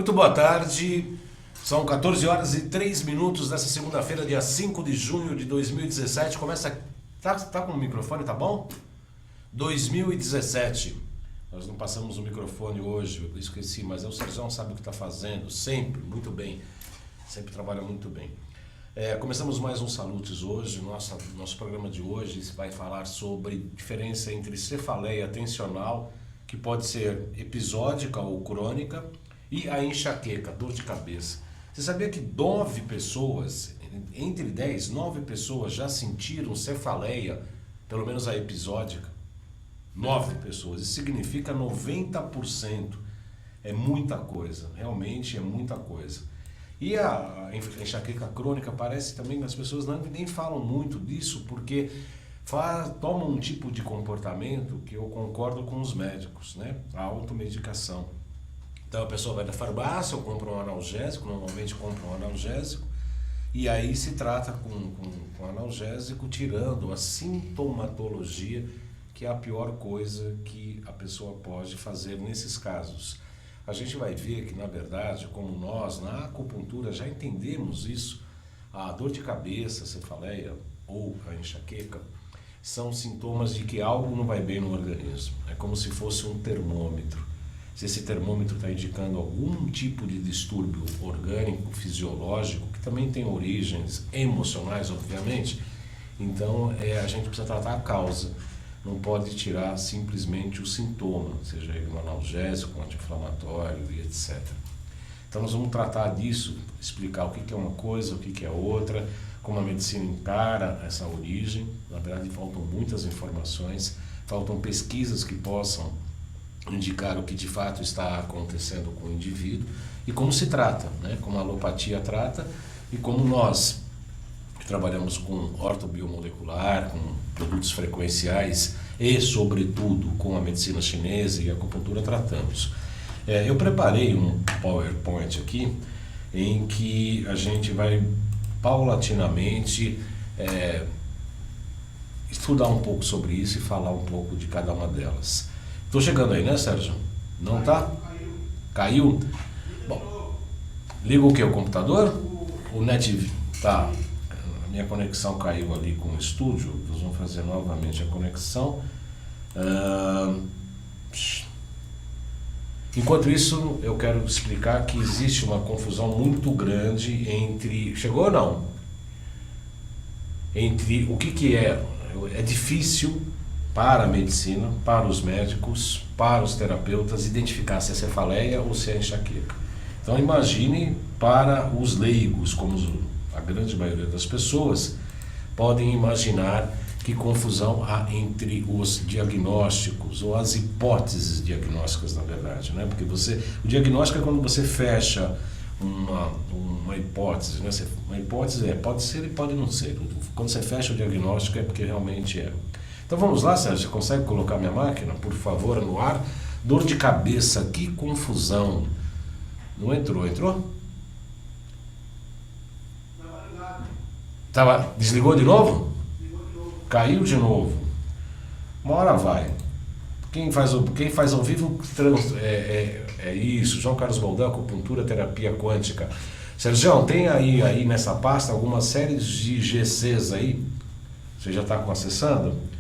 Muito boa tarde, são 14 horas e 3 minutos dessa segunda-feira, dia 5 de junho de 2017. Começa. Tá com o microfone, tá bom? 2017. Nós não passamos o microfone hoje, eu esqueci, mas o Sérgio sabe o que está fazendo, sempre, muito bem. Sempre trabalha muito bem. Começamos mais um Salutes hoje. Nosso programa de hoje vai falar sobre diferença entre cefaleia tensional, que pode ser episódica ou crônica, e a enxaqueca, dor de cabeça. Você sabia que 9 pessoas, entre 10, 9 pessoas já sentiram cefaleia, pelo menos a episódica? 9 pessoas, isso significa 90%. É muita coisa, realmente é muita coisa. E a enxaqueca crônica parece também que as pessoas nem falam muito disso, porque tomam um tipo de comportamento que eu concordo com os médicos, né? A automedicação. Então a pessoa vai na farmácia ou compra um analgésico, normalmente compra um analgésico, e aí se trata com analgésico, tirando a sintomatologia, que é a pior coisa que a pessoa pode fazer nesses casos. A gente vai ver que, na verdade, como nós, na acupuntura, já entendemos isso, a dor de cabeça, a cefaleia ou a enxaqueca, são sintomas de que algo não vai bem no organismo. É como se fosse um termômetro. Se esse termômetro está indicando algum tipo de distúrbio orgânico, fisiológico, que também tem origens emocionais, obviamente, então a gente precisa tratar a causa. Não pode tirar simplesmente o sintoma, seja ele um analgésico, um anti-inflamatório e etc. Então nós vamos tratar disso, explicar o que é uma coisa, o que é outra, como a medicina encara essa origem. Na verdade, faltam muitas informações, faltam pesquisas que possam indicar o que de fato está acontecendo com o indivíduo e como se trata, né? Como a alopatia trata e como nós que trabalhamos com ortobiomolecular, com produtos frequenciais e, sobretudo, com a medicina chinesa e a acupuntura tratamos. Eu preparei um PowerPoint aqui em que a gente vai paulatinamente estudar um pouco sobre isso e falar um pouco de cada uma delas. Estou chegando aí, né, Sérgio? Não tá? Caiu? Bom, liga o que? O computador? O net tá. A minha conexão caiu ali com o estúdio. Nós vamos fazer novamente a conexão. Enquanto isso, eu quero explicar que existe uma confusão muito grande entre... Chegou ou não? Entre o que é... É difícil para a medicina, para os médicos, para os terapeutas, identificar se é cefaleia ou se é enxaqueca. Então imagine para os leigos, como a grande maioria das pessoas, podem imaginar que confusão há entre os diagnósticos, ou as hipóteses diagnósticas, na verdade, né? Porque o diagnóstico é quando você fecha uma hipótese, né? Uma hipótese pode ser e pode não ser. Quando você fecha o diagnóstico é porque realmente é. Então vamos lá, Sérgio, você consegue colocar minha máquina, por favor, no ar? Dor de cabeça, que confusão. Não entrou, entrou? Desligou de novo? Caiu de novo. Uma hora vai. Quem faz ao vivo é isso. João Carlos Baldão, acupuntura, terapia quântica. Sérgio, tem aí nessa pasta algumas séries de GCs aí? Você já está acessando?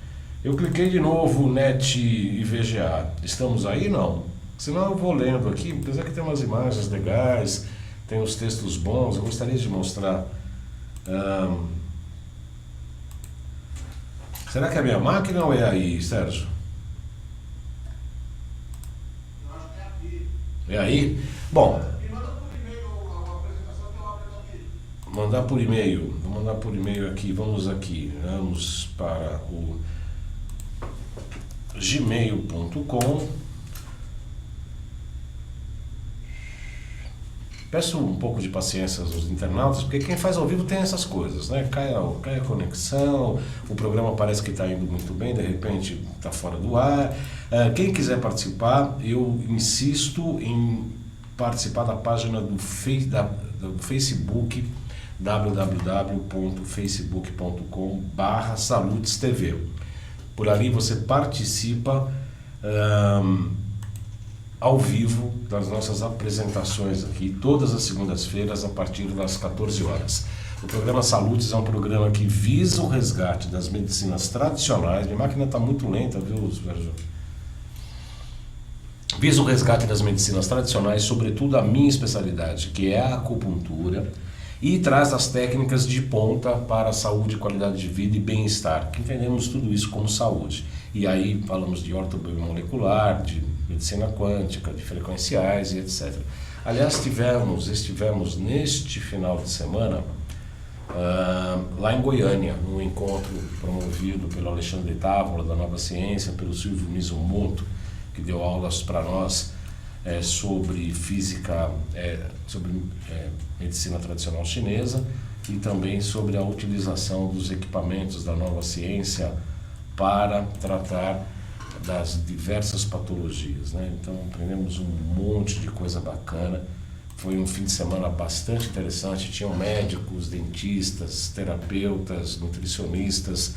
Eu cliquei de novo, NET e VGA. Estamos aí? Não. Senão eu vou lendo aqui, apesar que tem umas imagens legais, tem os textos bons, eu gostaria de mostrar. Será que é a minha máquina ou é aí, Sérgio? Eu acho que é aqui. É aí? Bom. Me manda por e-mail a apresentação que eu abro aqui. Vou mandar por e-mail aqui. Vamos para o gmail.com. Peço um pouco de paciência aos internautas, porque quem faz ao vivo tem essas coisas, né? Cai a conexão, o programa parece que está indo muito bem, de repente está fora do ar. Quem quiser participar, eu insisto em participar da página do Facebook, www.facebook.com/salutestv. Por ali você participa ao vivo das nossas apresentações aqui, todas as segundas-feiras, a partir das 14 horas. O programa Salutes é um programa que visa o resgate das medicinas tradicionais. Minha máquina está muito lenta, viu, Sérgio? Visa o resgate das medicinas tradicionais, sobretudo a minha especialidade, que é a acupuntura, e traz as técnicas de ponta para a saúde, qualidade de vida e bem-estar, que entendemos tudo isso como saúde. E aí falamos de ortobiomolecular, de medicina quântica, de frequenciais e etc. Aliás, estivemos neste final de semana lá em Goiânia, num encontro promovido pelo Alexandre Távola, da Nova Ciência, pelo Silvio Mizumoto, que deu aulas para nós sobre física, sobre medicina tradicional chinesa e também sobre a utilização dos equipamentos da Nova Ciência para tratar das diversas patologias, né? Então aprendemos um monte de coisa bacana. Foi um fim de semana bastante interessante. Tinham médicos, dentistas, terapeutas, nutricionistas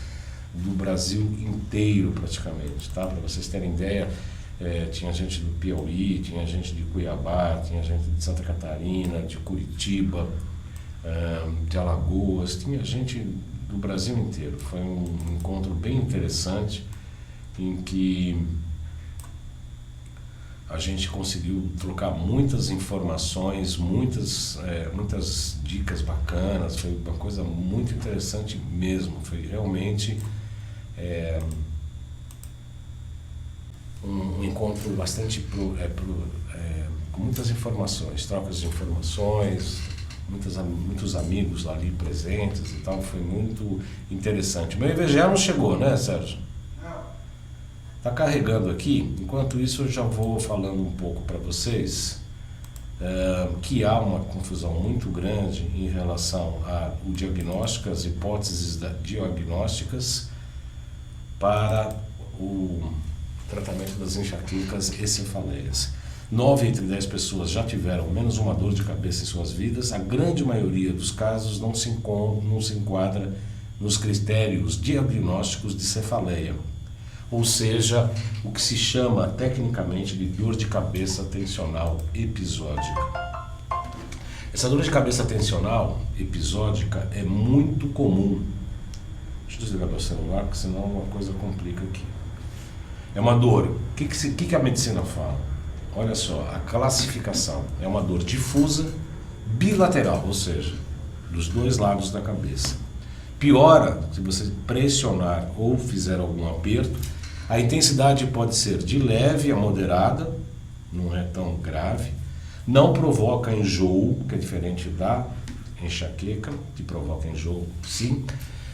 do Brasil inteiro praticamente, tá? Para vocês terem ideia, tinha gente do Piauí, tinha gente de Cuiabá, tinha gente de Santa Catarina, de Curitiba, de Alagoas, tinha gente do Brasil inteiro. Foi um encontro bem interessante em que a gente conseguiu trocar muitas informações, muitas dicas bacanas. Foi uma coisa muito interessante mesmo. Foi realmente um encontro bastante com muitas informações, trocas de informações, muitos amigos ali presentes e tal. Foi muito interessante. Meu IVGA não chegou, né, Sérgio? Está carregando aqui. Enquanto isso, eu já vou falando um pouco para vocês que há uma confusão muito grande em relação ao diagnóstico, as hipóteses diagnósticas para o tratamento das enxaquecas e cefaleias. 9 entre 10 pessoas já tiveram menos uma dor de cabeça em suas vidas. A grande maioria dos casos não se enquadra nos critérios diagnósticos de cefaleia, ou seja, o que se chama tecnicamente de dor de cabeça tensional episódica. Essa dor de cabeça tensional episódica é muito comum. Deixa eu desligar meu celular, porque senão uma coisa complica aqui. É uma dor. O que a medicina fala? Olha só, a classificação é uma dor difusa, bilateral, ou seja, dos dois lados da cabeça. Piora se você pressionar ou fizer algum aperto. A intensidade pode ser de leve a moderada, não é tão grave. Não provoca enjoo, que é diferente da enxaqueca, que provoca enjoo, sim.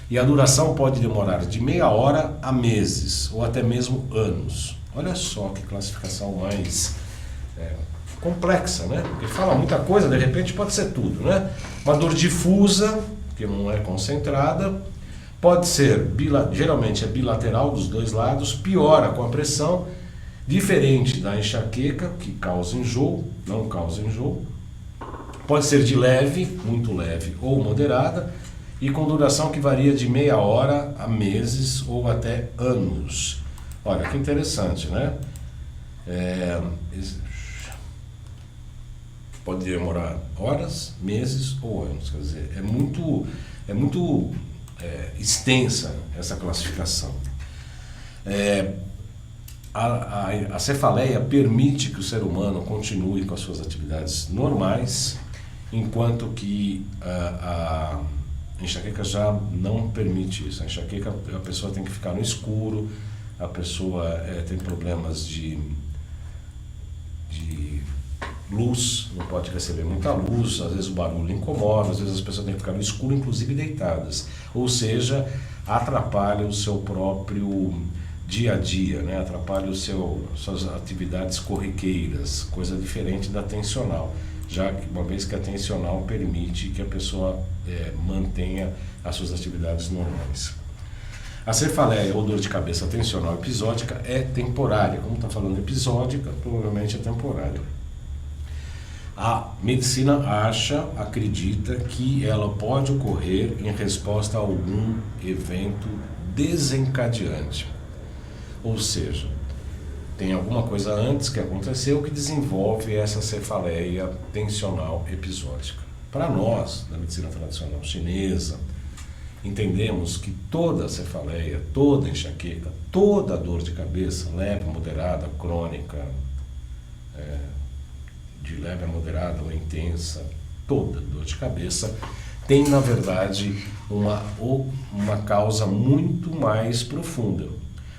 E a duração pode demorar de meia hora a meses, ou até mesmo anos. Olha só que classificação mais complexa, né? Porque fala muita coisa, de repente pode ser tudo, né? Uma dor difusa, que não é concentrada, pode ser, geralmente é bilateral dos dois lados, piora com a pressão, diferente da enxaqueca, que causa enjoo, não causa enjoo. Pode ser de leve, muito leve ou moderada, e com duração que varia de meia hora a meses ou até anos. Olha que interessante, né? Pode demorar horas, meses ou anos. Quer dizer, é muito extensa essa classificação. A cefaleia permite que o ser humano continue com as suas atividades normais, enquanto que a enxaqueca já não permite isso. A enxaqueca, a pessoa tem que ficar no escuro, a pessoa tem problemas de luz, não pode receber muita luz, às vezes o barulho incomoda, às vezes as pessoas têm que ficar no escuro, inclusive deitadas. Ou seja, atrapalha o seu próprio dia a dia, né? Atrapalha suas atividades corriqueiras, coisa diferente da tensional, já que uma vez que a tensional permite que a pessoa mantenha as suas atividades normais. A cefaleia ou dor de cabeça tensional episódica é temporária. Como está falando episódica, provavelmente é temporária. A medicina acredita que ela pode ocorrer em resposta a algum evento desencadeante. Ou seja, tem alguma coisa antes que aconteceu que desenvolve essa cefaleia tensional episódica. Para nós, da medicina tradicional chinesa, entendemos que toda cefaleia, toda enxaqueca, toda dor de cabeça, leve, moderada, crônica, de leve a moderada ou intensa, toda dor de cabeça, tem na verdade uma causa muito mais profunda.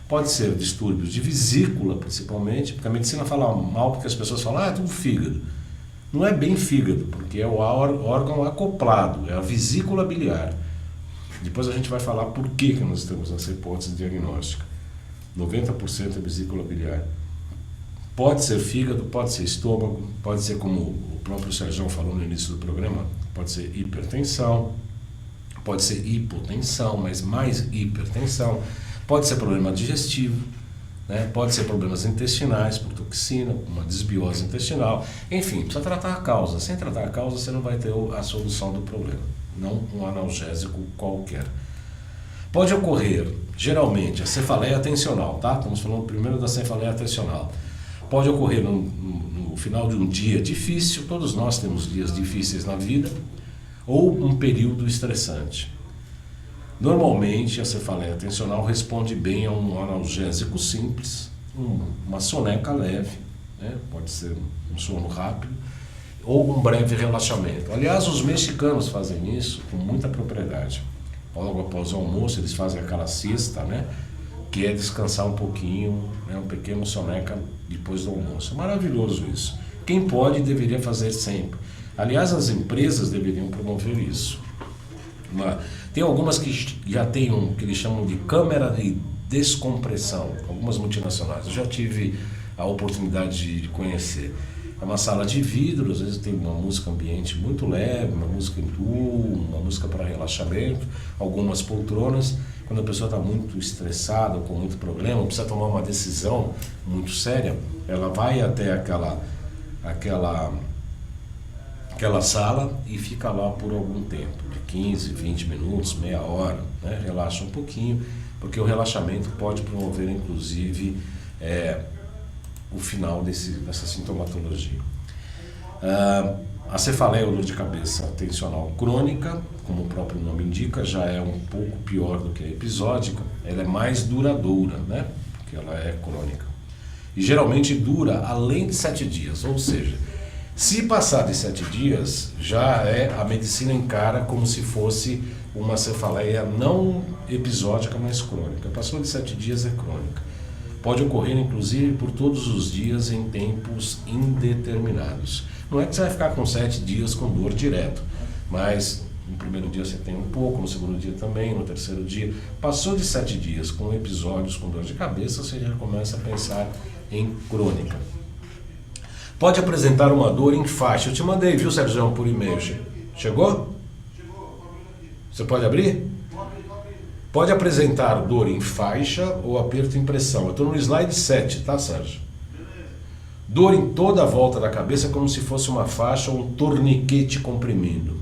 Pode ser distúrbios de vesícula, principalmente, porque a medicina fala mal porque as pessoas falam, é tudo fígado. Não é bem fígado, porque é o órgão acoplado, é a vesícula biliar. Depois a gente vai falar por que nós temos essa hipótese diagnóstica. 90% é vesícula biliar. Pode ser fígado, pode ser estômago, pode ser, como o próprio Sérgio falou no início do programa, pode ser hipertensão, pode ser hipotensão, mas mais hipertensão, pode ser problema digestivo, né? Pode ser problemas intestinais por toxina, uma desbiose intestinal, enfim, precisa tratar a causa. Sem tratar a causa você não vai ter a solução do problema, não um analgésico qualquer. Pode ocorrer, geralmente, a cefaleia tensional, tá? Estamos falando primeiro da cefaleia tensional. Pode ocorrer no final de um dia difícil, todos nós temos dias difíceis na vida, ou um período estressante. Normalmente a cefaleia tensional responde bem a um analgésico simples, uma soneca leve, né? Pode ser um sono rápido, ou um breve relaxamento. Aliás, os mexicanos fazem isso com muita propriedade. Logo após o almoço eles fazem aquela siesta, né? Que é descansar um pouquinho, né? Um pequeno soneca depois do almoço. Maravilhoso isso. Quem pode deveria fazer sempre. Aliás, as empresas deveriam promover isso. Tem algumas que já têm que eles chamam de câmara de descompressão, algumas multinacionais. Eu já tive a oportunidade de conhecer. É uma sala de vidro, às vezes tem uma música ambiente muito leve, uma música uma música para relaxamento, algumas poltronas. Quando a pessoa está muito estressada, com muito problema, precisa tomar uma decisão muito séria, ela vai até aquela sala e fica lá por algum tempo, de 15, 20 minutos, meia hora, né? Relaxa um pouquinho, porque o relaxamento pode promover, inclusive, o final dessa sintomatologia. A cefaleia ou dor de cabeça tensional crônica, como o próprio nome indica, já é um pouco pior do que a episódica. Ela é mais duradoura, né? Porque ela é crônica. E geralmente dura além de 7 dias, ou seja, se passar de 7 dias, a medicina encara como se fosse uma cefaleia não episódica, mas crônica. Passou de 7 dias é crônica. Pode ocorrer, inclusive, por todos os dias em tempos indeterminados. Não é que você vai ficar com 7 dias com dor direto, mas no primeiro dia você tem um pouco, no segundo dia também, no terceiro dia. Passou de 7 dias com episódios com dor de cabeça, você já começa a pensar em crônica. Pode apresentar uma dor em faixa. Eu te mandei, viu, Sérgio, por e-mail. Chegou? Você pode abrir? Pode apresentar dor em faixa ou aperto em pressão. Eu estou no slide 7, tá, Sérgio? Dor em toda a volta da cabeça como se fosse uma faixa ou um torniquete comprimindo.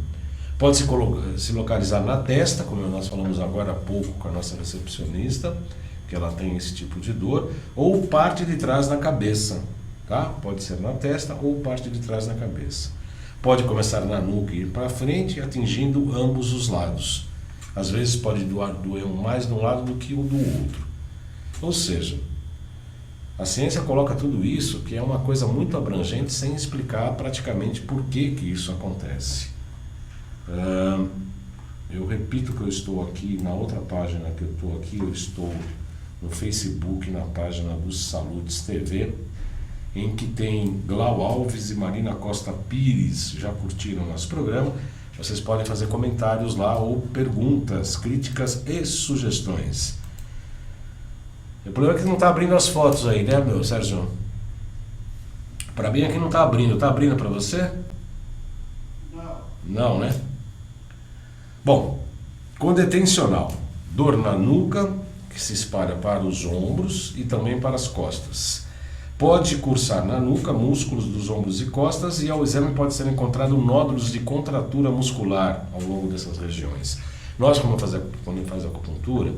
Pode se localizar na testa, como nós falamos agora há pouco com a nossa recepcionista, que ela tem esse tipo de dor, ou parte de trás na cabeça, tá? Pode ser na testa ou parte de trás na cabeça. Pode começar na nuca e ir para frente, atingindo ambos os lados. Às vezes pode doer mais de um lado do que o do outro. Ou seja, a ciência coloca tudo isso, que é uma coisa muito abrangente, sem explicar praticamente por que isso acontece. Eu repito que eu estou aqui, na outra página que eu estou aqui, eu estou no Facebook, na página do Salutes TV, em que tem Glau Alves e Marina Costa Pires, já curtiram nosso programa. Vocês podem fazer comentários lá ou perguntas, críticas e sugestões. O problema é que não está abrindo as fotos aí, né, meu Sérgio? Para mim aqui não está abrindo. Está abrindo para você? Não. Não, né? Bom, quando é tensional, dor na nuca, que se espalha para os ombros e também para as costas. Pode cursar na nuca, músculos dos ombros e costas, e ao exame pode ser encontrado nódulos de contratura muscular ao longo dessas regiões. Nós, quando faz acupuntura,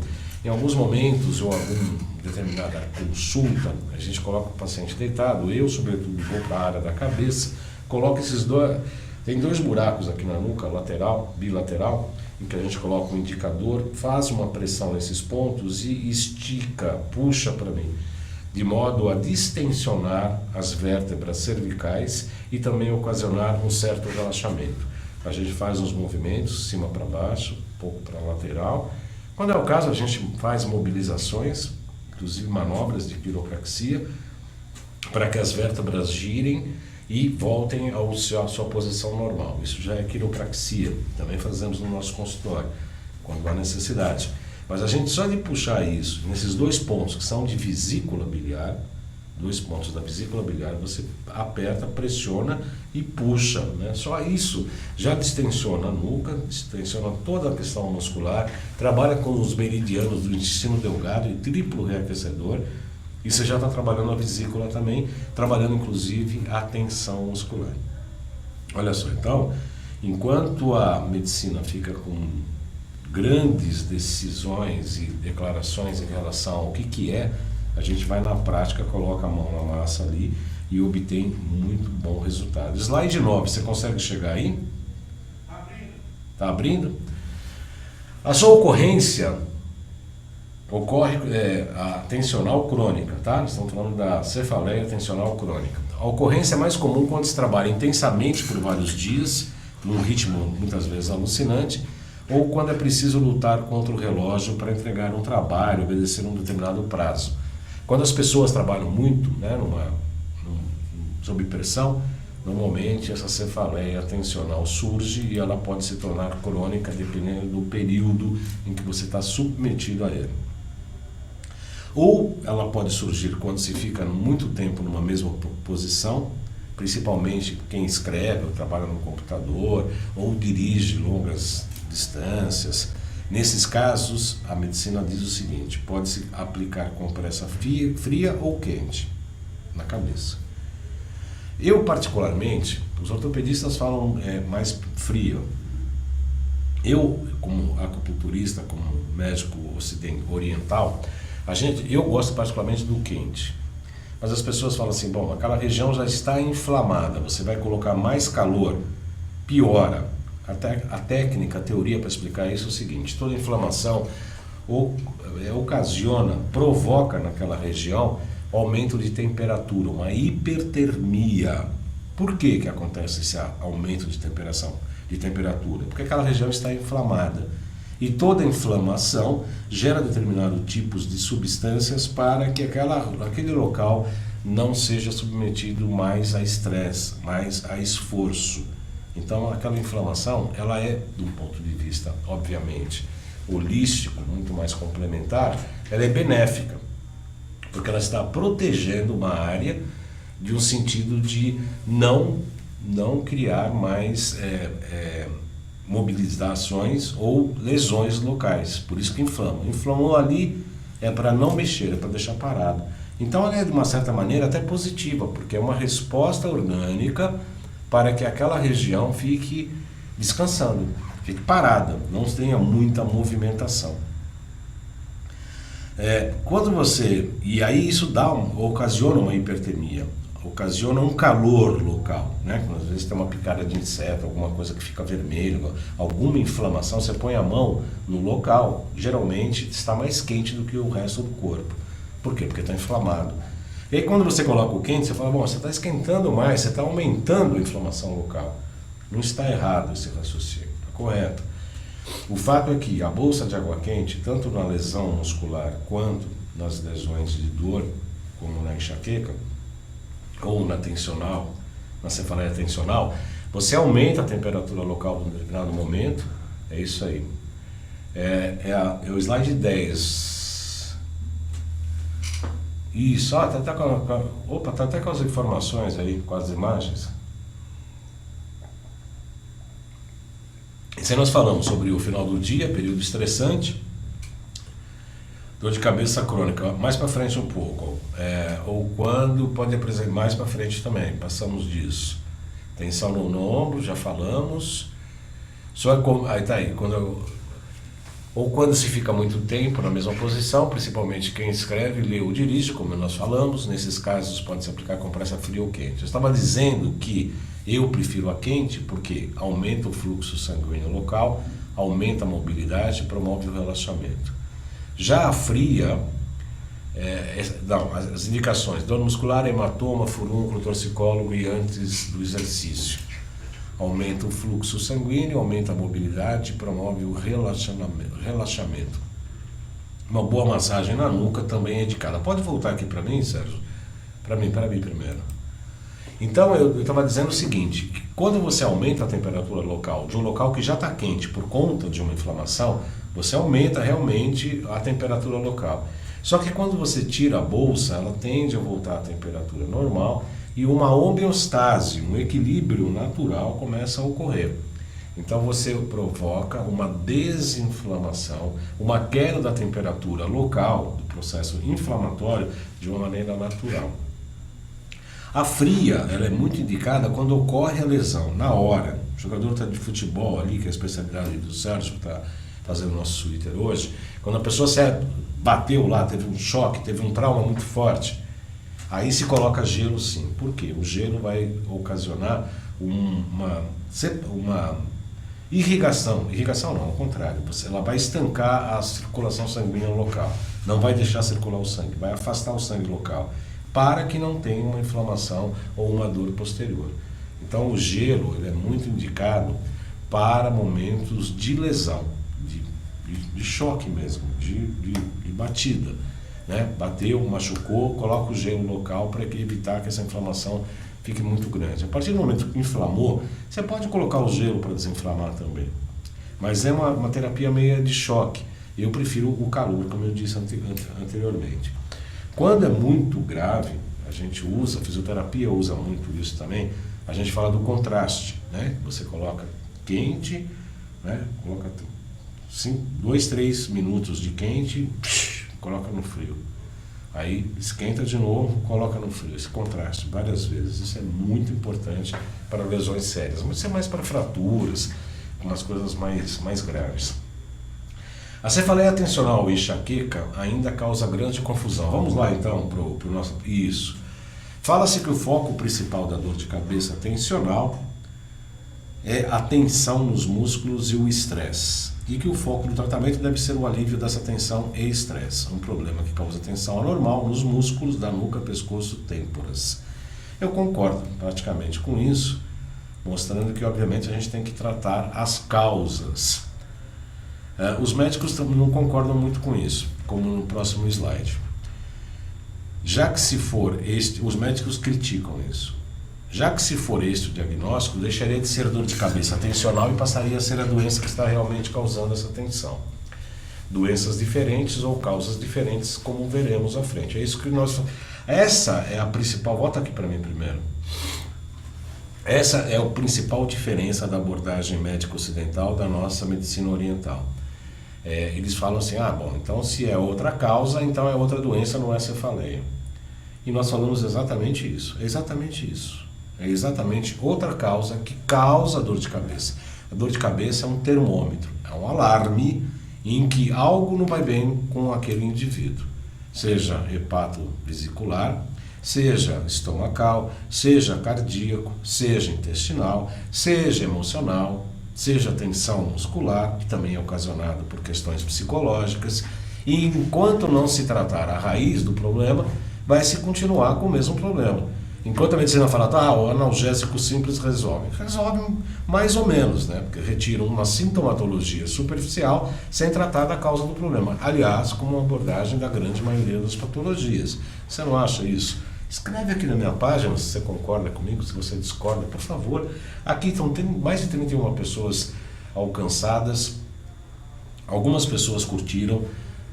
em alguns momentos ou alguma determinada consulta, a gente coloca o paciente deitado, eu, sobretudo, vou para a área da cabeça, coloco esses dois... Tem 2 buracos aqui na nuca, lateral, bilateral, em que a gente coloca um indicador, faz uma pressão nesses pontos e estica, puxa para mim, de modo a distensionar as vértebras cervicais e também ocasionar um certo relaxamento. A gente faz uns movimentos, cima para baixo, um pouco para a lateral. Quando é o caso, a gente faz mobilizações, inclusive manobras de quiropraxia, para que as vértebras girem e voltem à sua posição normal. Isso já é quiropraxia, também fazemos no nosso consultório, quando há necessidade. Mas a gente só de puxar isso, nesses 2 pontos que são de vesícula biliar, 2 pontos da vesícula biliar, você aperta, pressiona e puxa, né? Só isso já distensiona a nuca, distensiona toda a questão muscular, trabalha com os meridianos do intestino delgado e triplo reaquecedor. E você já está trabalhando a vesícula também, trabalhando inclusive a tensão muscular. Olha só, então, enquanto a medicina fica com grandes decisões e declarações em relação ao que é, a gente vai na prática, coloca a mão na massa ali e obtém muito bom resultado. Slide 9, você consegue chegar aí? Está abrindo? A sua ocorrência ocorre a tensional crônica, tá? Estamos falando da cefaleia tensional crônica. A ocorrência é mais comum quando se trabalha intensamente por vários dias, num ritmo muitas vezes alucinante, ou quando é preciso lutar contra o relógio para entregar um trabalho, obedecer um determinado prazo. Quando as pessoas trabalham muito, né, sob pressão, normalmente essa cefaleia tensional surge e ela pode se tornar crônica dependendo do período em que você está submetido a ele. Ou ela pode surgir quando se fica muito tempo numa mesma posição, principalmente quem escreve ou trabalha no computador ou dirige longas distâncias. Nesses casos, a medicina diz o seguinte: pode-se aplicar compressa fria ou quente na cabeça. Eu, particularmente, os ortopedistas falam mais frio. Eu, como acupunturista, como médico oriental, eu gosto particularmente do quente. Mas as pessoas falam assim, bom, aquela região já está inflamada, você vai colocar mais calor, piora. A técnica, a teoria para explicar isso é o seguinte: toda inflamação provoca naquela região aumento de temperatura, uma hipertermia. Por que acontece esse aumento de temperatura? Porque aquela região está inflamada. E toda inflamação gera determinados tipos de substâncias para que aquele local não seja submetido mais a estresse, mais a esforço. Então, aquela inflamação, ela é, de um ponto de vista, obviamente, holístico, muito mais complementar, ela é benéfica, porque ela está protegendo uma área de um sentido de não criar mais mobilizações ou lesões locais. Por isso que inflama. Inflamou ali é para não mexer, é para deixar parado. Então, ela é, de uma certa maneira, até positiva, porque é uma resposta orgânica para que aquela região fique descansando, fique parada, não tenha muita movimentação. E aí isso ocasiona uma hipertermia, ocasiona um calor local, né? Às vezes tem uma picada de inseto, alguma coisa que fica vermelho, alguma inflamação, você põe a mão no local, geralmente está mais quente do que o resto do corpo. Por quê? Porque está inflamado. E aí quando você coloca o quente, você fala, bom, você está esquentando mais, você está aumentando a inflamação local. Não está errado esse raciocínio, está correto. O fato é que a bolsa de água quente, tanto na lesão muscular quanto nas lesões de dor, como na enxaqueca, ou na cefaleia tensional, você aumenta a temperatura local em determinado momento, é isso aí. É o slide 10. Isso, tá até com as informações aí, com as imagens. Isso aí nós falamos sobre o final do dia, período estressante, dor de cabeça crônica, mais para frente um pouco, ou quando pode apresentar mais para frente também, passamos disso. Tensão no ombro, já falamos. Aí tá aí, ou quando se fica muito tempo na mesma posição, principalmente quem escreve, lê ou dirige, como nós falamos, nesses casos pode se aplicar com pressa fria ou quente. Eu estava dizendo que eu prefiro a quente porque aumenta o fluxo sanguíneo local, aumenta a mobilidade e promove o relaxamento. Já a fria, as indicações: dor muscular, hematoma, furúnculo, torcicólogo e antes do exercício. Aumenta o fluxo sanguíneo, aumenta a mobilidade e promove o relaxamento. Uma boa massagem na nuca também é indicada. Pode voltar aqui para mim, Sérgio? Para mim primeiro. Então eu estava dizendo o seguinte, que quando você aumenta a temperatura local de um local que já está quente por conta de uma inflamação, você aumenta realmente a temperatura local. Só que quando você tira a bolsa, ela tende a voltar à temperatura normal e uma homeostase, um equilíbrio natural começa a ocorrer. Então você provoca uma desinflamação, uma queda da temperatura local, do processo inflamatório, de uma maneira natural. A fria, ela é muito indicada quando ocorre a lesão, na hora. O jogador está de futebol ali, que é a especialidade do Sérgio, que está fazendo o nosso Twitter hoje, quando a pessoa se bateu lá, teve um choque, teve um trauma muito forte, aí se coloca gelo sim. Por quê? O gelo vai ocasionar uma irrigação não, ao contrário, ela vai estancar a circulação sanguínea local, não vai deixar circular o sangue, vai afastar o sangue local, para que não tenha uma inflamação ou uma dor posterior. Então o gelo ele é muito indicado para momentos de lesão, de choque mesmo, de batida, né? Bateu, machucou, coloca o gelo local para evitar que essa inflamação fique muito grande. A partir do momento que inflamou, você pode colocar o gelo para desinflamar também, mas é uma terapia meio de choque. Eu prefiro o calor, como eu disse anteriormente. Quando é muito grave, a gente usa, a fisioterapia usa muito isso também, a gente fala do contraste, né? Você coloca quente, né? Coloca 2, 3 minutos de quente, coloca no frio. Aí esquenta de novo, coloca no frio. Esse contraste várias vezes, isso é muito importante para lesões sérias, mas isso é mais para fraturas, umas coisas mais graves. A cefaleia tensional e enxaqueca ainda causa grande confusão. Vamos lá então para o nosso... Isso. Fala-se que o foco principal da dor de cabeça tensional é a tensão nos músculos e o estresse. E que o foco do tratamento deve ser o alívio dessa tensão e estresse. Um problema que causa tensão anormal nos músculos da nuca, pescoço, têmporas. Eu concordo praticamente com isso, mostrando que obviamente a gente tem que tratar as causas. Os médicos não concordam muito com isso, como no próximo slide. Já que se for os médicos criticam isso. Já que se for este o diagnóstico, deixaria de ser dor de cabeça tensional e passaria a ser a doença que está realmente causando essa tensão. Doenças diferentes ou causas diferentes, como veremos à frente. É isso que essa é a principal, volta aqui para mim primeiro. Essa é a principal diferença da abordagem médica ocidental da nossa medicina oriental. Eles falam assim, bom, então se é outra causa, então é outra doença, não é cefaleia. E nós falamos exatamente isso, é exatamente outra causa que causa a dor de cabeça. A dor de cabeça é um termômetro, é um alarme em que algo não vai bem com aquele indivíduo, seja hepatosvesicular, seja estomacal, seja cardíaco, seja intestinal, seja emocional, seja tensão muscular, que também é ocasionado por questões psicológicas, e enquanto não se tratar a raiz do problema, vai se continuar com o mesmo problema. Enquanto a medicina fala, o analgésico simples resolve mais ou menos, né? Porque retira uma sintomatologia superficial sem tratar da causa do problema. Aliás, como uma abordagem da grande maioria das patologias. Você não acha isso? Escreve aqui na minha página se você concorda comigo, se você discorda, por favor. Aqui tem mais de 31 pessoas alcançadas, algumas pessoas curtiram.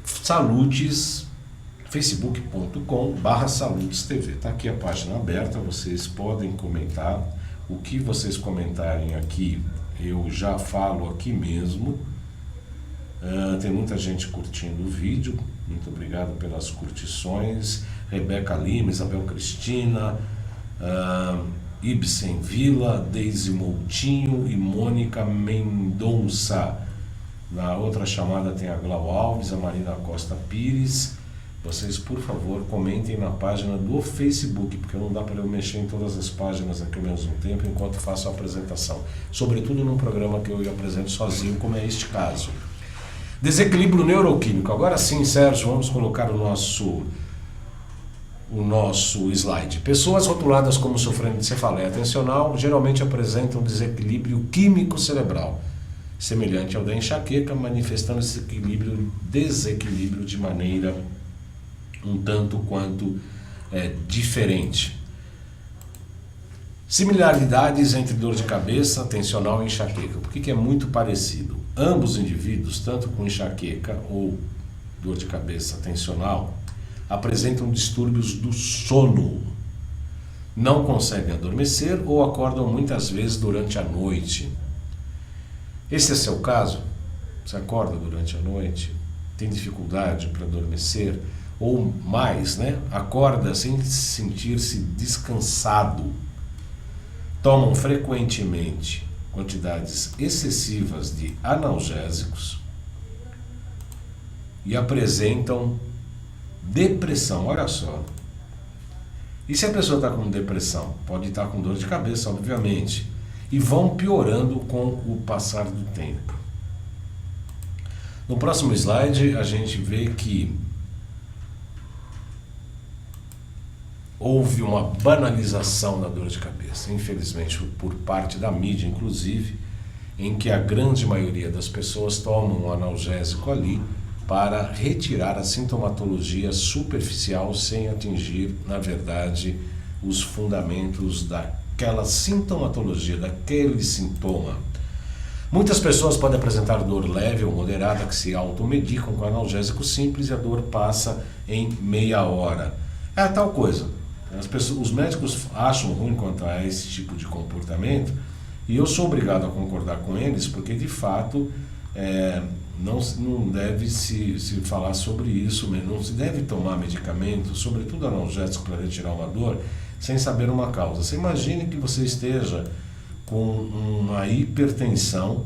Salutes, facebook.com/salutestv. Está aqui a página aberta, vocês podem comentar. O que vocês comentarem aqui, eu já falo aqui mesmo. Tem muita gente curtindo o vídeo, muito obrigado pelas curtições. Rebeca Lima, Isabel Cristina, Ibsen Vila, Deise Moutinho e Mônica Mendonça. Na outra chamada tem a Glau Alves, a Marina Costa Pires. Vocês, por favor, comentem na página do Facebook, porque não dá para eu mexer em todas as páginas aqui ao mesmo tempo enquanto faço a apresentação. Sobretudo num programa que eu apresento sozinho, como é este caso. Desequilíbrio neuroquímico. Agora sim, Sérgio, vamos colocar o nosso slide. Pessoas rotuladas como sofrendo de cefaleia atencional geralmente apresentam desequilíbrio químico cerebral, semelhante ao da enxaqueca, manifestando esse desequilíbrio de maneira um tanto quanto diferente. Similaridades entre dor de cabeça, tensional e enxaqueca. Por que é muito parecido? Ambos indivíduos, tanto com enxaqueca ou dor de cabeça tensional, apresentam distúrbios do sono. Não conseguem adormecer ou acordam muitas vezes durante a noite. Esse é seu caso? Você acorda durante a noite? Tem dificuldade para adormecer? Ou mais, acorda sem sentir-se descansado. Tomam frequentemente quantidades excessivas de analgésicos e apresentam depressão. Olha só. E se a pessoa está com depressão? Pode estar com dor de cabeça, obviamente. E vão piorando com o passar do tempo. No próximo slide, a gente vê que houve uma banalização da dor de cabeça, infelizmente por parte da mídia, inclusive, em que a grande maioria das pessoas tomam um analgésico ali para retirar a sintomatologia superficial sem atingir, na verdade, os fundamentos daquela sintomatologia, daquele sintoma. Muitas pessoas podem apresentar dor leve ou moderada que se automedicam com analgésico simples e a dor passa em meia hora. É tal coisa. Os médicos acham ruim quanto a esse tipo de comportamento e eu sou obrigado a concordar com eles porque, de fato, não deve se falar sobre isso, não se deve tomar medicamento, sobretudo analgésico, para retirar uma dor, sem saber uma causa. Você imagine que você esteja com uma hipertensão.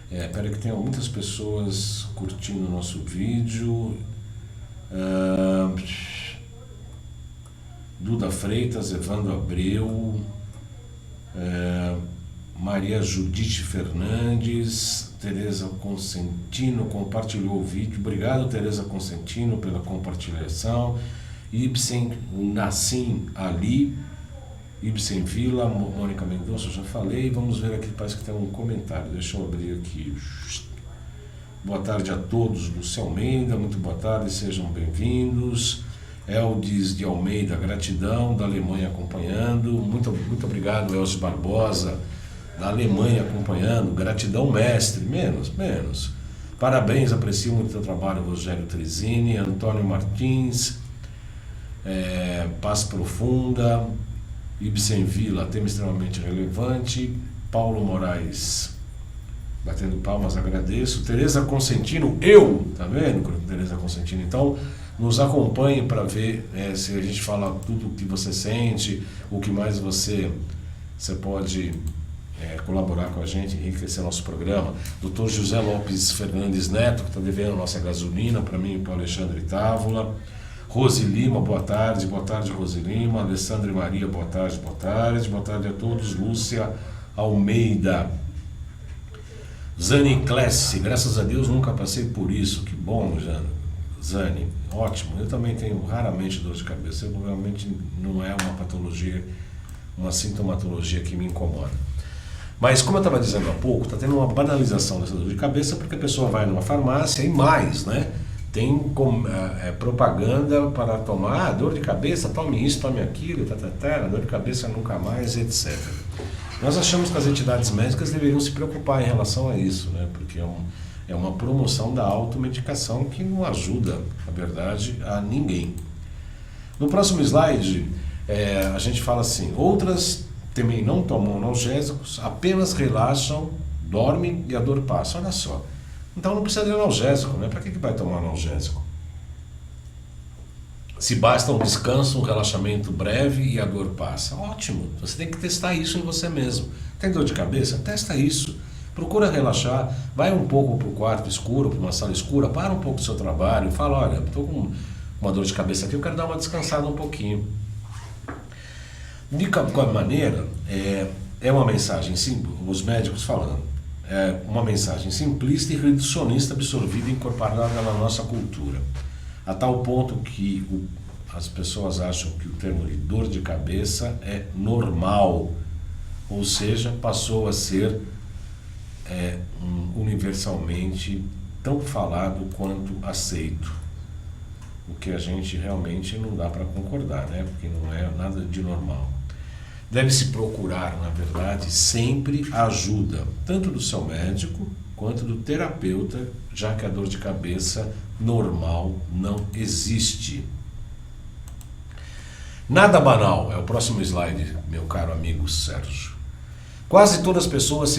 Espera que tem muitas pessoas curtindo o nosso vídeo. Duda Freitas, Evandro Abreu, Maria Judite Fernandes, Tereza Consentino compartilhou o vídeo. Obrigado, Tereza Consentino, pela compartilhação. Ibsen Nassim Ali, Ibsen Vila, Mônica Mendonça, eu já falei. Vamos ver aqui, parece que tem um comentário. Deixa eu abrir aqui. Boa tarde a todos, Lúcia Almeida, muito boa tarde, sejam bem-vindos. Eldes de Almeida, gratidão, da Alemanha acompanhando. Muito obrigado, Eldes Barbosa, da Alemanha acompanhando. Gratidão, mestre. Menos. Parabéns, aprecio muito o teu trabalho, Rogério Trezini, Antônio Martins, Paz Profunda, Ibsen Vila, tema extremamente relevante. Paulo Moraes, batendo palmas, agradeço. Tereza Consentino, tá vendo, Tereza Consentino? Então, nos acompanhe para ver se a gente fala tudo o que você sente, o que mais você pode colaborar com a gente, enriquecer nosso programa. Dr. José Lopes Fernandes Neto, que está devendo a nossa gasolina, para mim e para o Alexandre Távola. Rose Lima, boa tarde Rose Lima. Alessandra e Maria, boa tarde a todos. Lúcia Almeida. Zani Klesse, graças a Deus nunca passei por isso, que bom, Zani, ótimo. Eu também tenho raramente dor de cabeça, eu realmente não é uma patologia, uma sintomatologia que me incomoda. Mas como eu estava dizendo há pouco, está tendo uma banalização dessa dor de cabeça porque a pessoa vai numa farmácia e mais, tem propaganda para tomar dor de cabeça, tome isso, tome aquilo, dor de cabeça nunca mais, etc. Nós achamos que as entidades médicas deveriam se preocupar em relação a isso, porque é uma promoção da automedicação que não ajuda, na verdade, a ninguém. No próximo slide, a gente fala assim, outras também não tomam analgésicos, apenas relaxam, dormem e a dor passa. Olha só. Então não precisa de analgésico, Para que vai tomar analgésico? Se basta um descanso, um relaxamento breve e a dor passa. Ótimo, você tem que testar isso em você mesmo. Tem dor de cabeça? Testa isso. Procura relaxar, vai um pouco para o quarto escuro, para uma sala escura, para um pouco do seu trabalho e fala, olha, estou com uma dor de cabeça aqui, eu quero dar uma descansada um pouquinho. De qualquer maneira, é uma mensagem simples, os médicos falando, é uma mensagem simplista e reducionista absorvida e incorporada na nossa cultura. A tal ponto que as pessoas acham que o termo de dor de cabeça é normal, ou seja, passou a ser universalmente tão falado quanto aceito. O que a gente realmente não dá para concordar, né? Porque não é nada de normal. Deve-se procurar, na verdade, sempre a ajuda, tanto do seu médico quanto do terapeuta, já que a dor de cabeça normal não existe. Nada banal, é o próximo slide, meu caro amigo Sérgio. Quase todas as pessoas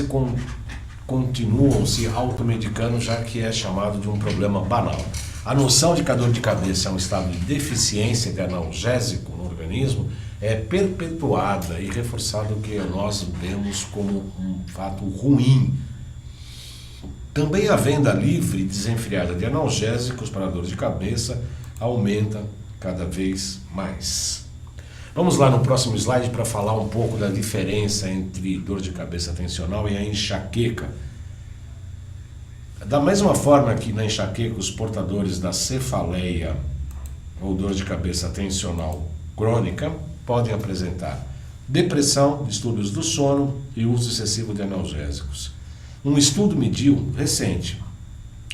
continuam se automedicando, já que é chamado de um problema banal. A noção de que a dor de cabeça é um estado de deficiência de analgésico no organismo é perpetuada e reforçada, o que nós vemos como um fato ruim. Também a venda livre e desenfreada de analgésicos para dor de cabeça aumenta cada vez mais. Vamos lá no próximo slide para falar um pouco da diferença entre dor de cabeça tensional e a enxaqueca. Da mesma forma que na enxaqueca os portadores da cefaleia ou dor de cabeça tensional crônica podem apresentar depressão, distúrbios do sono e uso excessivo de analgésicos. Um estudo mediu, recente,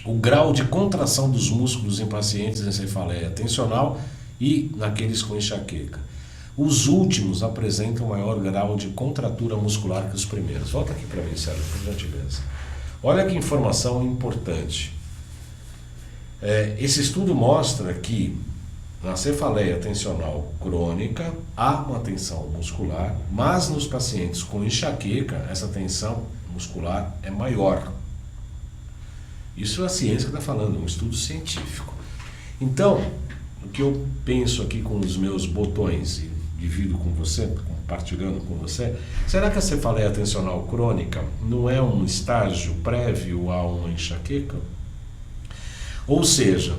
o grau de contração dos músculos em pacientes em cefaleia tensional e naqueles com enxaqueca. Os últimos apresentam maior grau de contratura muscular que os primeiros. Volta aqui para mim, Sérgio, por gentileza. Olha que informação importante. Esse estudo mostra que na cefaleia tensional crônica há uma tensão muscular, mas nos pacientes com enxaqueca essa tensão muscular é maior. Isso é a ciência que está falando, um estudo científico. Então, o que eu penso aqui com os meus botões e divido com você, compartilhando com você, será que a cefaleia tensional crônica não é um estágio prévio a uma enxaqueca? Ou seja,